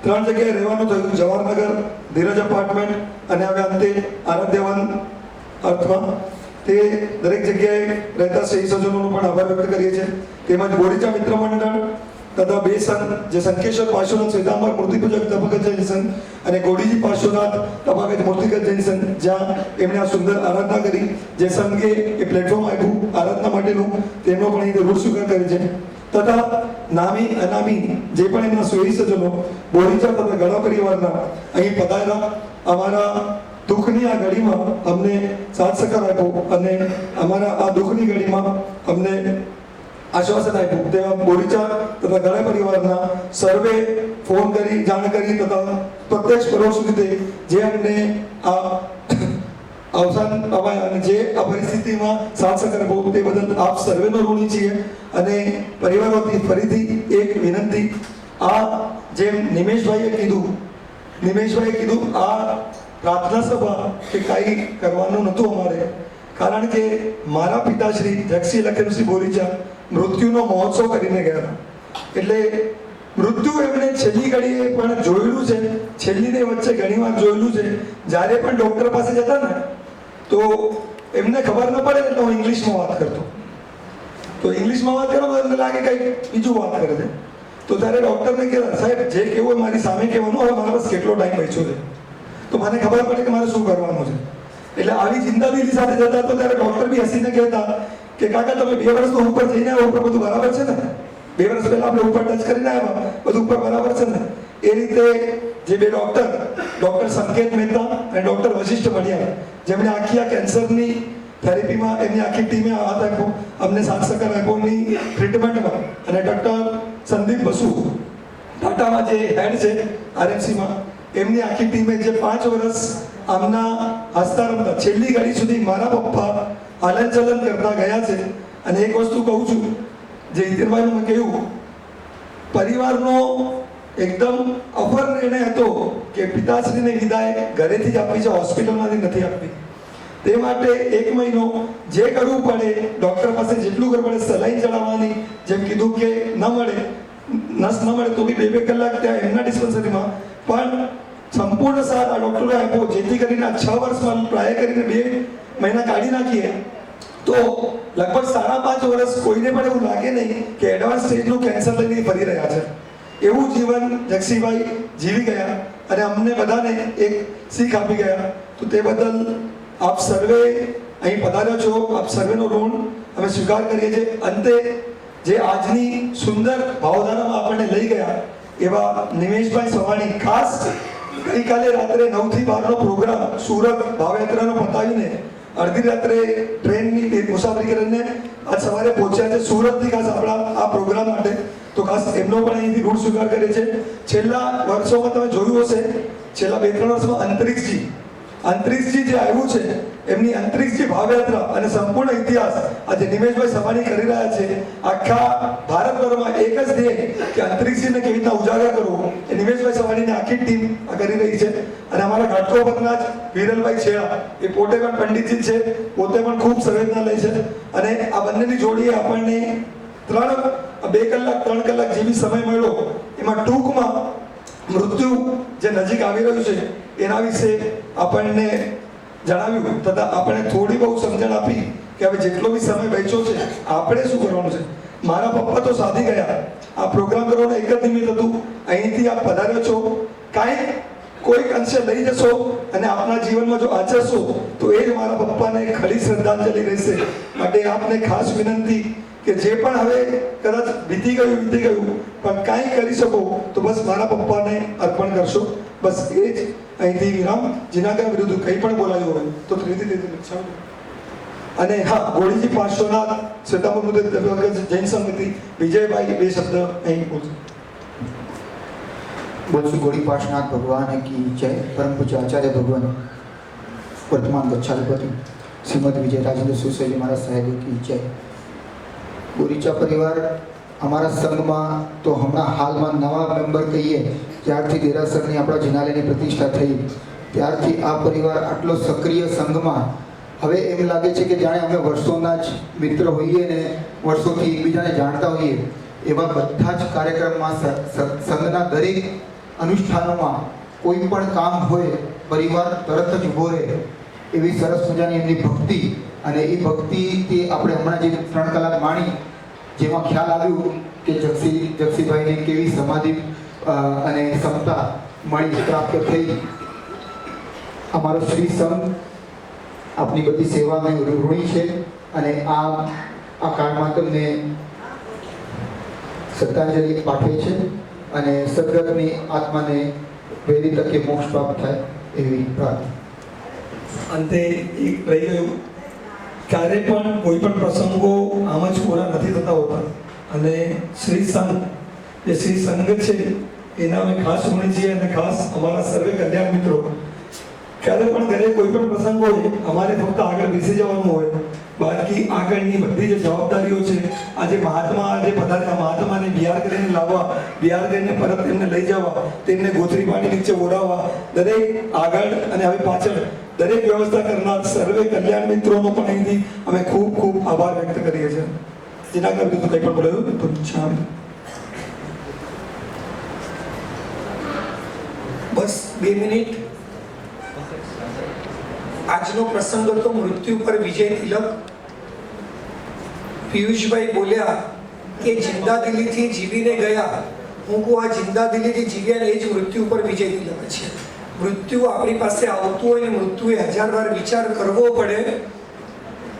3 જગ્યાએ રહેવાનું થયું જવાહરનગર ધીરજ અપાર્ટમેન્ટ અને હવે અંતે આરાધ્યવન અર્થમાં તે દરેક જગ્યાએ રહેતા સહી સજ્જનોનો પણ આભાર વ્યક્ત કરીએ છીએ તેમજ બોરીચા મિત્ર મંડળ તથા બે સંઘ જે શંકેશ્વર પાર્શ્વનાથ શ્વેતાંબર મૂર્તિપૂજક તપાગત જૈન સંઘ અને ગોડીજી પાર્શ્વનાથ તપાગત મૂર્તિગત જૈન સંઘ જ્યાં એમણે આ સુંદર આરાધના કરી જે સંઘે એ પ્લેટફોર્મ આપ્યું આરાધના માટેનું તેમનો પણ અહીં રૂઢ સ્વીકાર કરે છે તથા નામી અનામી જે પણ એમના સોયી સજ્જનો બોરીચા તથા ગળા પરિવારના અહીં પધારેલા અમારા દુઃખની આ ઘડીમાં અમને સાથ સહકાર આપ્યો અને અમારા આ દુઃખની ઘડીમાં અમને આશ્વાસન આપ્યું તેવા બોરીચા તથા ગળા પરિવારના સર્વે ફોન કરી જાણ કરી તથા પ્રત્યક્ષ પરોક્ષ રીતે જે અમને આ અવસાન અપાયા અને જે આ પરિસ્થિતિમાં સાથ સહકાર આપ્યો તે બદલ આપ સર્વેનો ઋણી છીએ અને પરિવાર વતી ફરીથી એક વિનંતી આ જેમ નિમેશભાઈએ કીધું આ પ્રાર્થના સભા કે કાંઈ કરવાનું નહોતું અમારે કારણ કે મારા પિતાશ્રી જગસિંહ લખનસિંહ બોરીચા મૃત્યુનો મહોત્સવ કરીને ગયા હતા એટલે મૃત્યુ એમણે છેલ્લી ઘડીએ પણ જોયેલું છે છેલ્લીની વચ્ચે ઘણીવાર જોયેલું છે જ્યારે પણ ડૉક્ટર પાસે જતા ને તો એમને ખબર ન પડે એટલે હું ઇંગ્લિશમાં વાત કરતો તો ઇંગ્લિશમાં વાત કરો તો એમને લાગે કંઈક બીજું વાત કરે છે તો ત્યારે ડૉક્ટરને કહેતા સાહેબ જે કહેવું હોય મારી સામે કહેવાનું હવે મારા પાસે કેટલો ટાઈમ બચ્યો છે તો મને ખબર પડે કે મારે શું કરવાનું છે એટલે આવી ચિંતાદિલી સાથે જતા તો ત્યારે ડૉક્ટર બી હસીને કહેતા કે કાકા તમે 2 વર્ષ તો ઉપર જઈને આવ્યા ઉપર બધું બરાબર છે ને 2 વર્ષ પહેલા આપણે ઉપર ટચ કરીને આવ્યા બધું ઉપર બરાબર છે ને એ રીતે જે બે ડૉક્ટર સંકેત મહેતા અને ડૉક્ટર વશિષ્ઠ મડિયા જેમણે આખી આ કેન્સરની થેરેપીમાં એમની આખી ટીમે હાથ આપ્યો અમને સાથ સહકાર આપ્યોની ટ્રીટમેન્ટમાં અને ડૉક્ટર સંદીપ બસુ ટાટામાં જે હેડ છે આરએમસીમાં એમની આખી ટીમે જે 5 વર્ષ આમના હસતા રમતા છેલ્લી ઘડી સુધી મારા પપ્પા હલનચલન કરતા ગયા છે અને એક વસ્તુ કહું છું જે હિતેનભાઈનું મેં કહ્યું પરિવારનો એકદમ અફર નિર્ણય હતો કે પિતાશ્રીને વિદાય ઘરેથી જ આપવી છે હોસ્પિટલમાંથી નથી આપવી તે માટે 1 મહિનો જે કરવું પડે ડૉક્ટર પાસે જેટલું કરવું પડે સલાઈન ચડાવવાની જેમ કીધું કે ન મળે નસ ન મળે તો બી 2 કલાક ત્યાં એમના ડિસ્પેન્સરીમાં પણ સંપૂર્ણ સાથ આ ડૉક્ટરે આપ્યો જેથી કરીને આ 6 વર્ષમાં ટ્રાય કરીને 2 મહિના કાઢી નાખીએ તો લગભગ 5.5 વર્ષ કોઈને પણ એવું લાગે નહીં કે એડવાન્સ સ્ટેજનું કેન્સર લઈને ફરી રહ્યા છે એવું જીવન જગસીભાઈ જીવી ગયા અને અમને બધાને એક શીખ આપી ગયા તો તે બદલ આપ સર્વે અહીં પધાર્યો છો આપ સર્વેનો ઋણ અમે સ્વીકાર કરીએ છીએ અંતે જે આજની સુંદર ભાવધારામાં આપણને લઈ ગયા એવા નિમેશભાઈ સવાણી, ખાસ ગઈકાલે રાત્રે 9 થી 12 નો પ્રોગ્રામ સુરત ભાવયાત્રાનો પતાવીને અડધી રાત્રે ટ્રેનની મુસાફરી કરીને આજ સવારે પહોંચ્યા છે સુરતથી ખાસ આપણા આ પ્રોગ્રામ માટે. તો ખાસ એમનો પણ અહીંથી ઋણ સ્વીકાર કરે છે. છેલ્લા વર્ષોમાં તમે જોયું હશે, છેલ્લા 2-3 વર્ષમાં અંતરિક્ષજી જે આવ્યું છે, એમની અંતરિક્ષજી ભાવયાત્રા અને સંપૂર્ણ ઇતિહાસ આજે નિમેશભાઈ સવાણી કરી રહ્યા છે. આખા ભારતભરમાં એક જ ધ્યેય કે અંતરિક્ષજીને કેવી રીતના ઉજાગર કરવું, એ નિમેશભાઈ સવાણીની આખી ટીમ આ કરી રહી છે. અને અમારા ઘાટકોપરના જ વિરલભાઈ છેડા, એ પોતે પણ પંડિતજી છે, પોતે પણ ખૂબ સંવેદનાલય છે. અને આ બંનેની જોડીએ આપણને 2 કલાક 3 કલાક જે બી સમય મળ્યો એમાં ટૂંકમાં મૃત્યુ જે નજીક આવી રહ્યું છે એના વિશે આપણને જણાવ્યું, તથા આપણે થોડી બહુ સમજણ આપી કે હવે જેટલો બી સમય બચ્યો છે આપણે શું કરવાનું છે. મારા પપ્પા તો સાધી ગયા. આ પ્રોગ્રામ કરવાનો એક જ નિમિત્ત હતું, અહીંથી આપ પધાર્યો છો, કાંઈક કોઈક અંશે લઈ જશો અને આપના જીવનમાં જો આચરશો તો એ જ મારા પપ્પાને ખરી શ્રદ્ધાંજલિ રહેશે. માટે આપને ખાસ વિનંતી કે જે પણ હવે કદાચ વીતી ગયું પણ કાંઈ કરી શકો તો બસ મારા પપ્પાને અર્પણ કરશો. બસ એ જ અહીંથી વિરામ. જીનાગર વિરુદ્ધ કંઈ પણ બોલાયું હોય તો અને હા, ગોળીજી પાર્શ્વનાથ શ્વેતાંબર જૈન સમિતિ વિજયભાઈ 2 શબ્દ અહીં બોલશે. બોલશું ગોળી પાર્શ્વનાથ ભગવાન કી જય. પરમ પૂજ્ય આચાર્ય ભગવાન વર્તમાન ગચ્છાધિપતિ શ્રીમદ વિજય રાજેન્દ્ર સુસૈલી મહારાજ સાહેબ કી જય. બોરીચા પરિવાર અમારા સંઘમાં તો હમણાં હાલમાં નવા મેમ્બર કહીએ, જ્યારથી દેરાસરની આપણા જિનાલયની પ્રતિષ્ઠા થઈ ત્યારથી આ પરિવાર આટલો સક્રિય સંઘમાં હવે એમ લાગે છે કે જાણે અમે વર્ષોના જ મિત્ર હોઈએ ને વર્ષોથી એકબીજાને જાણતા હોઈએ. એવા બધા જ કાર્યક્રમમાં સંઘના દરેક અનુષ્ઠાનોમાં કોઈ પણ કામ હોય પરિવાર તરત જ ઊભો રહે. એવી સરસ મજાની એમની ભક્તિ, અને એ ભક્તિથી આપણે હમણાં જે 3 કલાક માણી, જેમાં ખ્યાલ આવ્યું કે જક્ષીભાઈને કેવી સમાધિ અને ક્ષમતા મળી પ્રાપ્ત થઈ. અમારો શ્રી સંઘ આપની બધી સેવામાં ઋણી છે અને આ કાળમાં તમને શ્રદ્ધાંજલિ પાઠવે છે અને સદગતની આત્માને વહેલી તકે મોક્ષ પ્રાપ્ત થાય એવી પ્રાર્થના. અંતે એક રહી ગયું, ક્યારે પણ કોઈ પણ પ્રસંગો આમ જ પૂરા નથી થતા હોતા. અને શ્રી સંઘ જે શ્રી સંઘ છે એના અમે ખાસ ઋણી છીએ. અને ખાસ અમારા સર્વે કલ્યાણ મિત્રો, ક્યારે પણ ઘરે કોઈ પણ પ્રસંગ હોય અમારે ફક્ત આગળ બેસી જવાનું હોય, બાકી આગળની બધી જે જવાબદારીઓ છે, આજે મહાત્મા જે પધાર્યા મહાત્માને બિહાર કરીને લાવવા, બિહાર કરીને પરત તેમને લઈ જવા, તેમને ગોથરી પાણી નીચે ઓરાવવા, દરેક આગળ અને હવે પાછળ દરેક વ્યવસ્થા કરનાર સર્વે કલ્યાણ મિત્રોનો પણ અહીંથી અમે ખૂબ ખૂબ આભાર વ્યક્ત કરીએ છીએ. જેના કારણે કંઈ પણ બોલાયું તો બસ 2 મિનિટ. આજનો પ્રસંગ હતો મૃત્યુ પર વિજય તિલક. પિયુષભાઈ બોલ્યા કે જિંદાદિલીથી જીવીને ગયા. હું કહું આ જિંદાદિલીથી જીવ્યા ને એ જ મૃત્યુ પર વિજય તિલક છે. મૃત્યુ આપણી પાસે આવતું હોય ને મૃત્યુએ 1000 વાર વિચાર કરવો પડે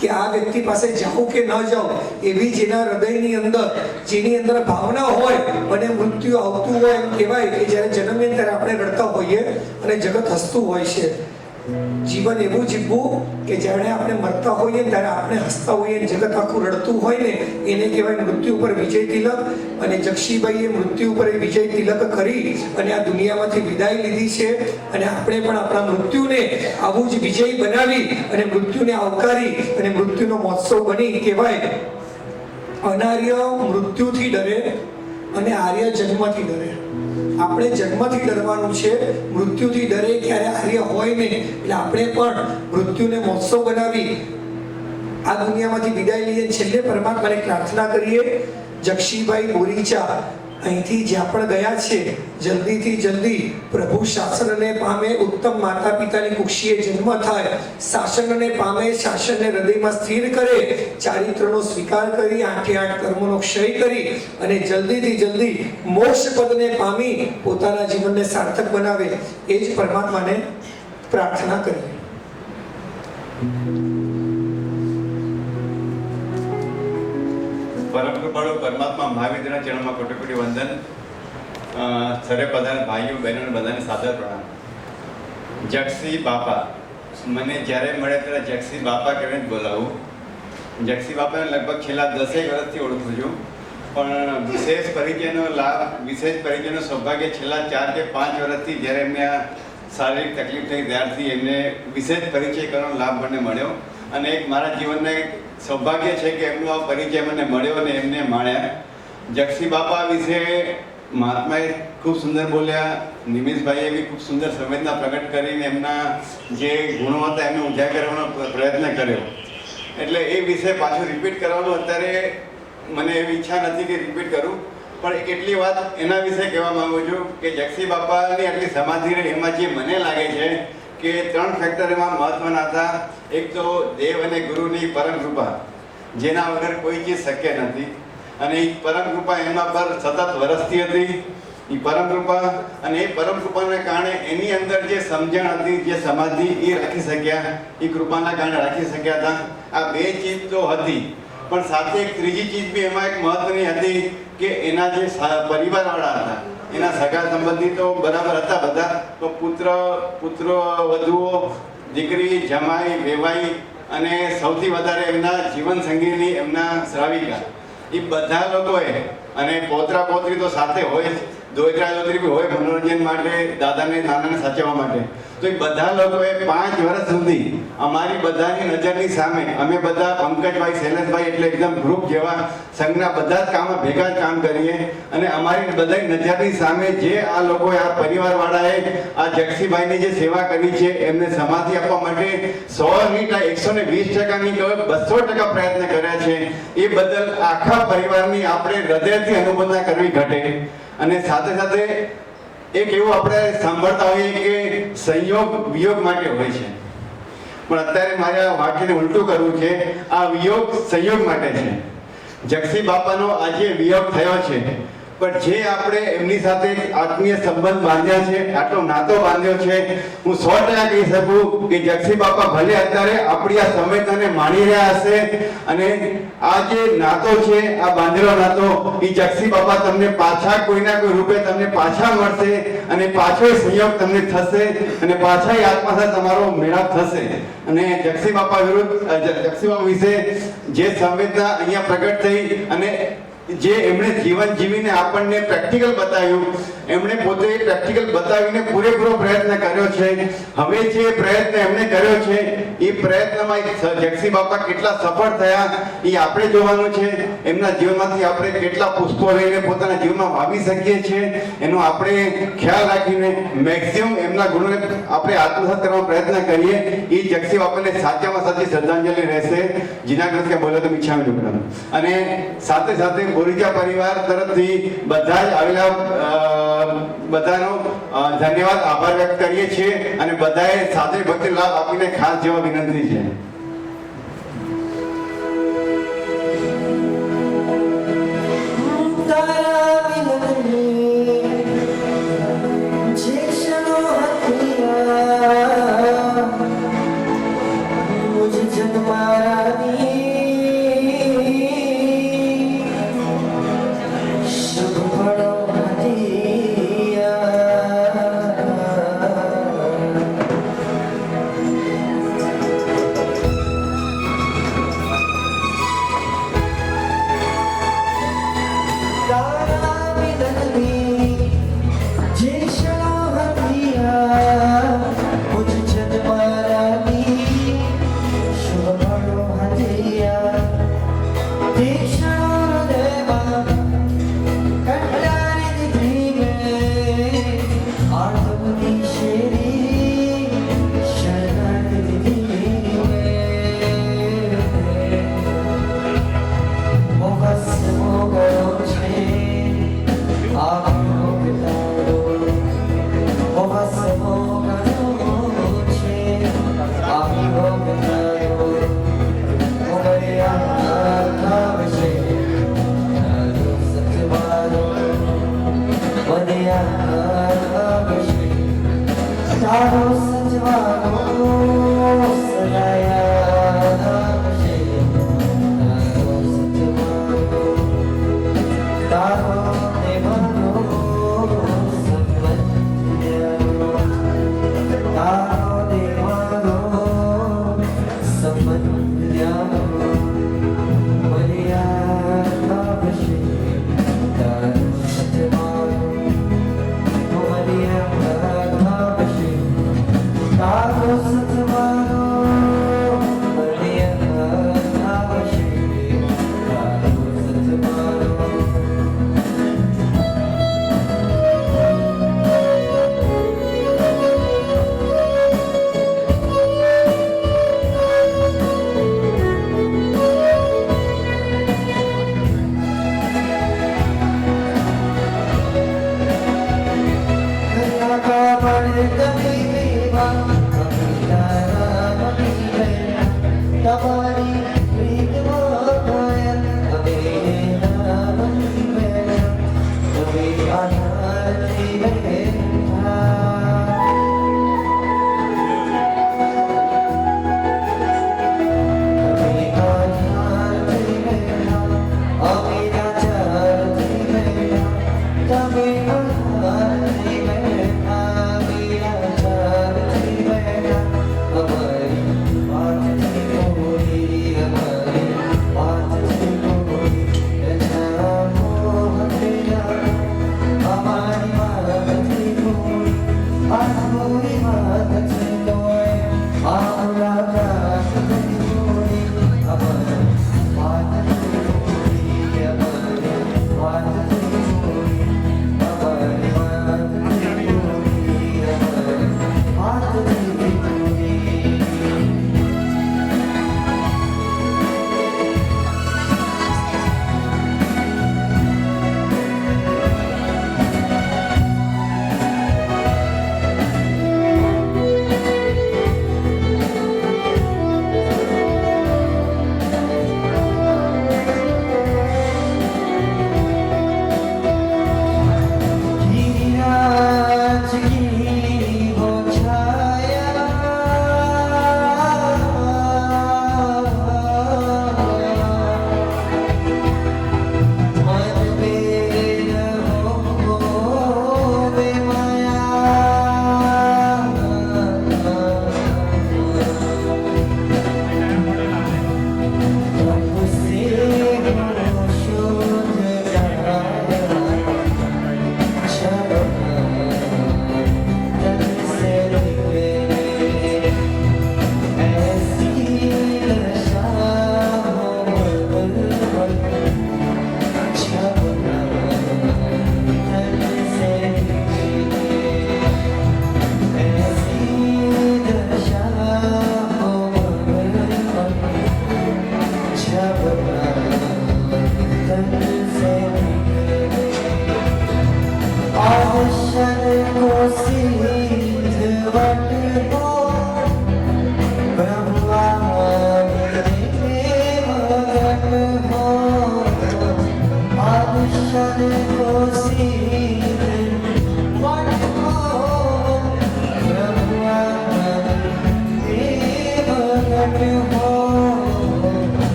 કે આ વ્યક્તિ પાસે જાઉં કે ન જાઉં. એવી જેના હૃદયની અંદર જેની અંદર ભાવના હોય અને મૃત્યુ આવતું હોય, એમ કહેવાય કે જ્યારે જન્મીએ ત્યારે આપણે રડતા હોઈએ અને જગત હસતું હોય છે. જીવન એવું જીવવું કે જ્યારે આપણે મરતા હોઈએ ત્યારે આપણે હસતા હોઈએ, જગત આખું રડતું હોય ને એને કહેવાય મૃત્યુ ઉપર વિજય તિલક. અને જક્ષીભાઈએ મૃત્યુ ઉપર વિજય તિલક કરી અને આ દુનિયામાંથી વિદાય લીધી છે. અને આપણે પણ આપણા મૃત્યુને આવું જ વિજય બનાવી અને મૃત્યુને આવકારી અને મૃત્યુનો મહોત્સવ બની. કહેવાય અનાર્ય મૃત્યુથી ડરે અને આર્ય જન્મથી ડરે. આપણે જન્મથી ડરવાનું છે, મૃત્યુથી ડરે ક્યારે આર્ય હોય નહીં. એટલે આપણે પણ મૃત્યુને મહોત્સવ બનાવી આ દુનિયામાંથી વિદાય લઈએ. છેલ્લે પરમાત્માને પ્રાર્થના કરીએ, જક્ષીભાઈ બોરીચા અહીંથી જ્યાં પણ ગયા છે જલ્દીથી જલ્દી પ્રભુ શાસનને પામે, ઉત્તમ માતા પિતાની કુક્ષીએ જન્મ થાય, શાસનને પામે, શાસનને હૃદયમાં સ્થિર કરે, ચારિત્રનો સ્વીકાર કરી 8 કર્મોનો ક્ષય કરી અને જલ્દીથી જલ્દી મોક્ષ પદને પામી પોતાના જીવનને સાર્થક બનાવે. એ જ પરમાત્માને પ્રાર્થના કરીએ. પરમ કૃપાળુ પરમાત્મા મહાવીરના ચરણમાં કોટી કોટી વંદન. સરે બધાને ભાઈઓ બહેનોને બધાને સાદર પ્રણામ. જગસી બાપા, મને જ્યારે મળે ત્યારે જગસી બાપા કહીને જ બોલાવું. જગસી બાપાને લગભગ છેલ્લા 10 વર્ષથી ઓળખું છું, પણ વિશેષ પરિચયનો સૌભાગ્ય છેલ્લા 4 કે 5 વર્ષથી જ્યારે એમને આ શારીરિક તકલીફ થઈ ત્યારથી એમને વિશેષ પરિચય કરવાનો લાભ મને મળ્યો. અને એક મારા જીવનનું એક સૌભાગ્ય છે કે એમનો આ પરિચય મને મળ્યો અને એમને માણ્યા. જગસી બાપા વિશે મહાત્માએ ખૂબ સુંદર બોલ્યા, નિમિષભાઈએ બી ખૂબ સુંદર સંવેદના પ્રગટ કરીને એમના જે ગુણો હતા એમને ઉજાગર કરવાનો પ્રયત્ન કર્યો. એટલે એ વિશે પાછું રિપીટ કરવાનું અત્યારે મને એવી ઈચ્છા નથી કે રિપીટ કરું, પણ એટલી વાત એના વિશે કહેવા માગું છું કે જગસી બાપાની આટલી સમાધિ રહી એમાં જે મને લાગે છે કે 3 ફેક્ટર એમાં મહત્વના હતા. એક તો દેવ અને ગુરુની પરમ કૃપા, જેના વગર કોઈ ચીજ શક્ય નથી, અને એ પરમ કૃપા એમના પર સતત વરસતી હતી. એ પરમ કૃપા અને એ પરમ કૃપાને કારણે એની અંદર જે સમજણ હતી, જે સમાધિ એ રાખી શક્યા, એ કૃપાના કારણે રાખી શક્યા હતા. આ 2 ચીજ તો હતી, પણ સાથે એક ત્રીજી ચીજ બી એમાં એક મહત્વની હતી કે એના જે પરિવારવાળા હતા, એના સગા સંબંધી તો બરાબર હતા બધા, તો પુત્ર વધુઓ, દીકરી, જમાઈ, વેવાઈ અને સૌથી વધારે એમના જીવન સંગીની એમના શ્રાવિકા, એ બધા લોકોએ, અને પોતરા પોતરી તો સાથે હોય જ, દોતરા દોતરી બી હોય મનોરંજન માટે, દાદાને નાનાને સાચવવા માટે. તો એ બધા લોકોએ 5 વર્ષ સુધી અમારી બધાની નજરની સામે, અમે બધા પંકજભાઈ, શૈલેષભાઈ એટલે એકદમ ગ્રુપ જેવા સંઘના બધા જ કામમાં ભેગા જ કામ કરીએ, અને અમારી બધાની નજરની સામે જે આ લોકોએ, આ પરિવારવાળાએ આ જગસીભાઈની જે સેવા કરી છે, એમને સમાધિ આપવા માટે 120%ની 200% પ્રયત્ન કર્યા છે. એ બદલ આખા પરિવારની આપણે હૃદયથી અનુમોદના કરવી ઘટે. અને સાથે સાથે એક એવું આપણે સાંભળતા હોઈએ કે સંયોગ વિયોગ માટે હોય છે, પણ અત્યારે મારે આ વાક્યને ઉલટું કરવું છે. આ વિયોગ સંયોગ માટે છે. જગસી બાપાનો આજે વિયોગ થયો છે, પણ જે આપણે એમની સાથે આત્મીય સંબંધ બાંધ્યા છે, આટલો નાતો બાંધ્યો છે, હું 100% કહી શકું કે જગસી બાપા ભલે અત્યારે આપણી આ સંવેદનાને માણી રહ્યા હશે, અને આ જે નાતો છે, આ બાંધેલો નાતો, એ જગસી બાપા તમને પાછા કોઈના કોઈ રૂપે તમને પાછા મળશે, અને પાછો સંયોગ તમને થશે, અને પાછા એ આત્મા સાથે તમારો મેળાપ થશે. અને જગસી બાપા વિશે જે સંવેદના અહીંયા પ્રગટ થઈ, અને જે એમણે જીવન જીવીને આપણને પ્રેક્ટિકલ બતાવ્યું, એમણે પોતે પ્રેક્ટિકલ બતાવીને પૂરેપૂરો પ્રયત્ન કર્યો છે. હવે જે પ્રયત્ન એમણે કર્યો છે, એ પ્રયત્નમાં જગસી બાપા કેટલા સફળ થયા એ આપણે જોવાનું છે. એમના જીવનમાંથી આપણે કેટલા પુષ્પો લઈને પોતાના જીવનમાં વાવી શકીએ છીએ, એનો આપણે ખ્યાલ રાખીને મેક્સિમમ એમના ગુણોને આપણે આત્મસાત કરવાનો પ્રયત્ન કરીએ. એ જગસી બાપાને સાચામાં સાચી શ્રદ્ધાંજલિ રહેશે. જીનાગ્રસ્ત કે બોલે તો ઈચ્છા જોડાણ. અને સાથે સાથે બોરીજા પરિવાર તરફથી બધા જ આવેલા બધાનો ધન્યવાદ, આભાર વ્યક્ત કરીએ છીએ, અને બધાએ સાથે ભક્તિ લાભ આપીને ખાસ જેવા વિનંતી છે.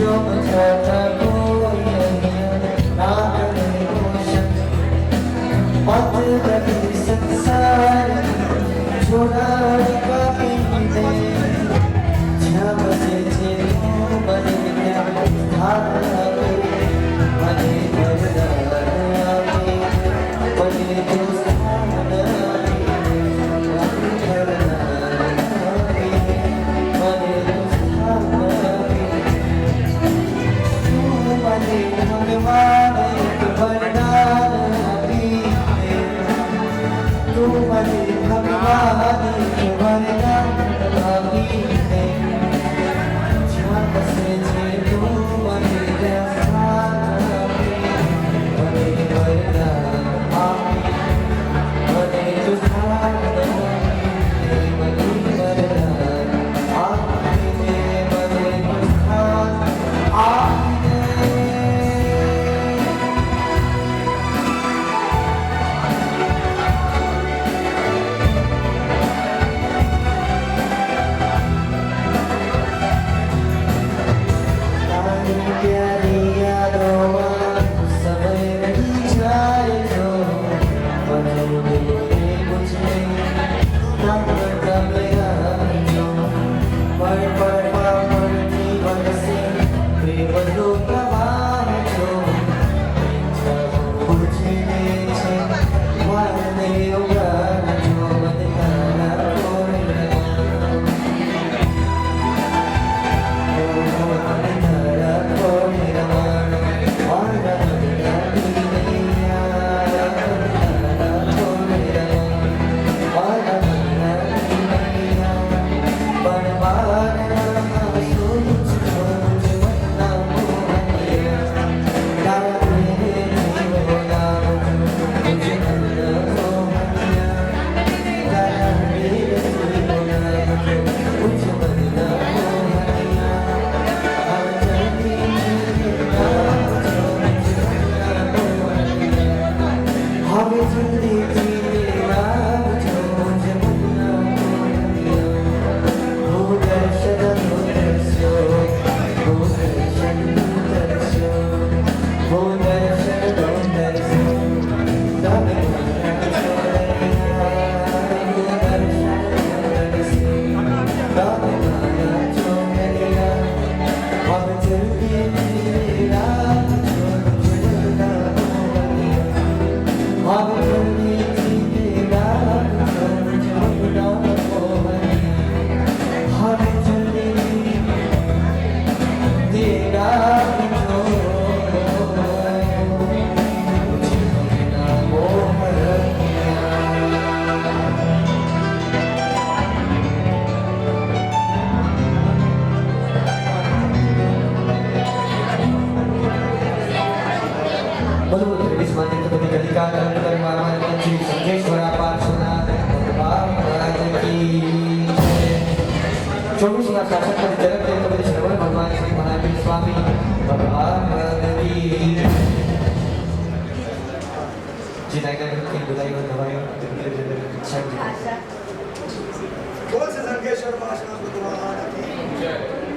Show me ચોવીસના શાસન પર જન્મ લેતો શ્રવણ ભગવાન શ્રી મહાવીર સ્વામી ભગવાન जिनागर की बुलाई और दवाई अच्छा बोल से संकेश्वर भाषण भगवान की जय।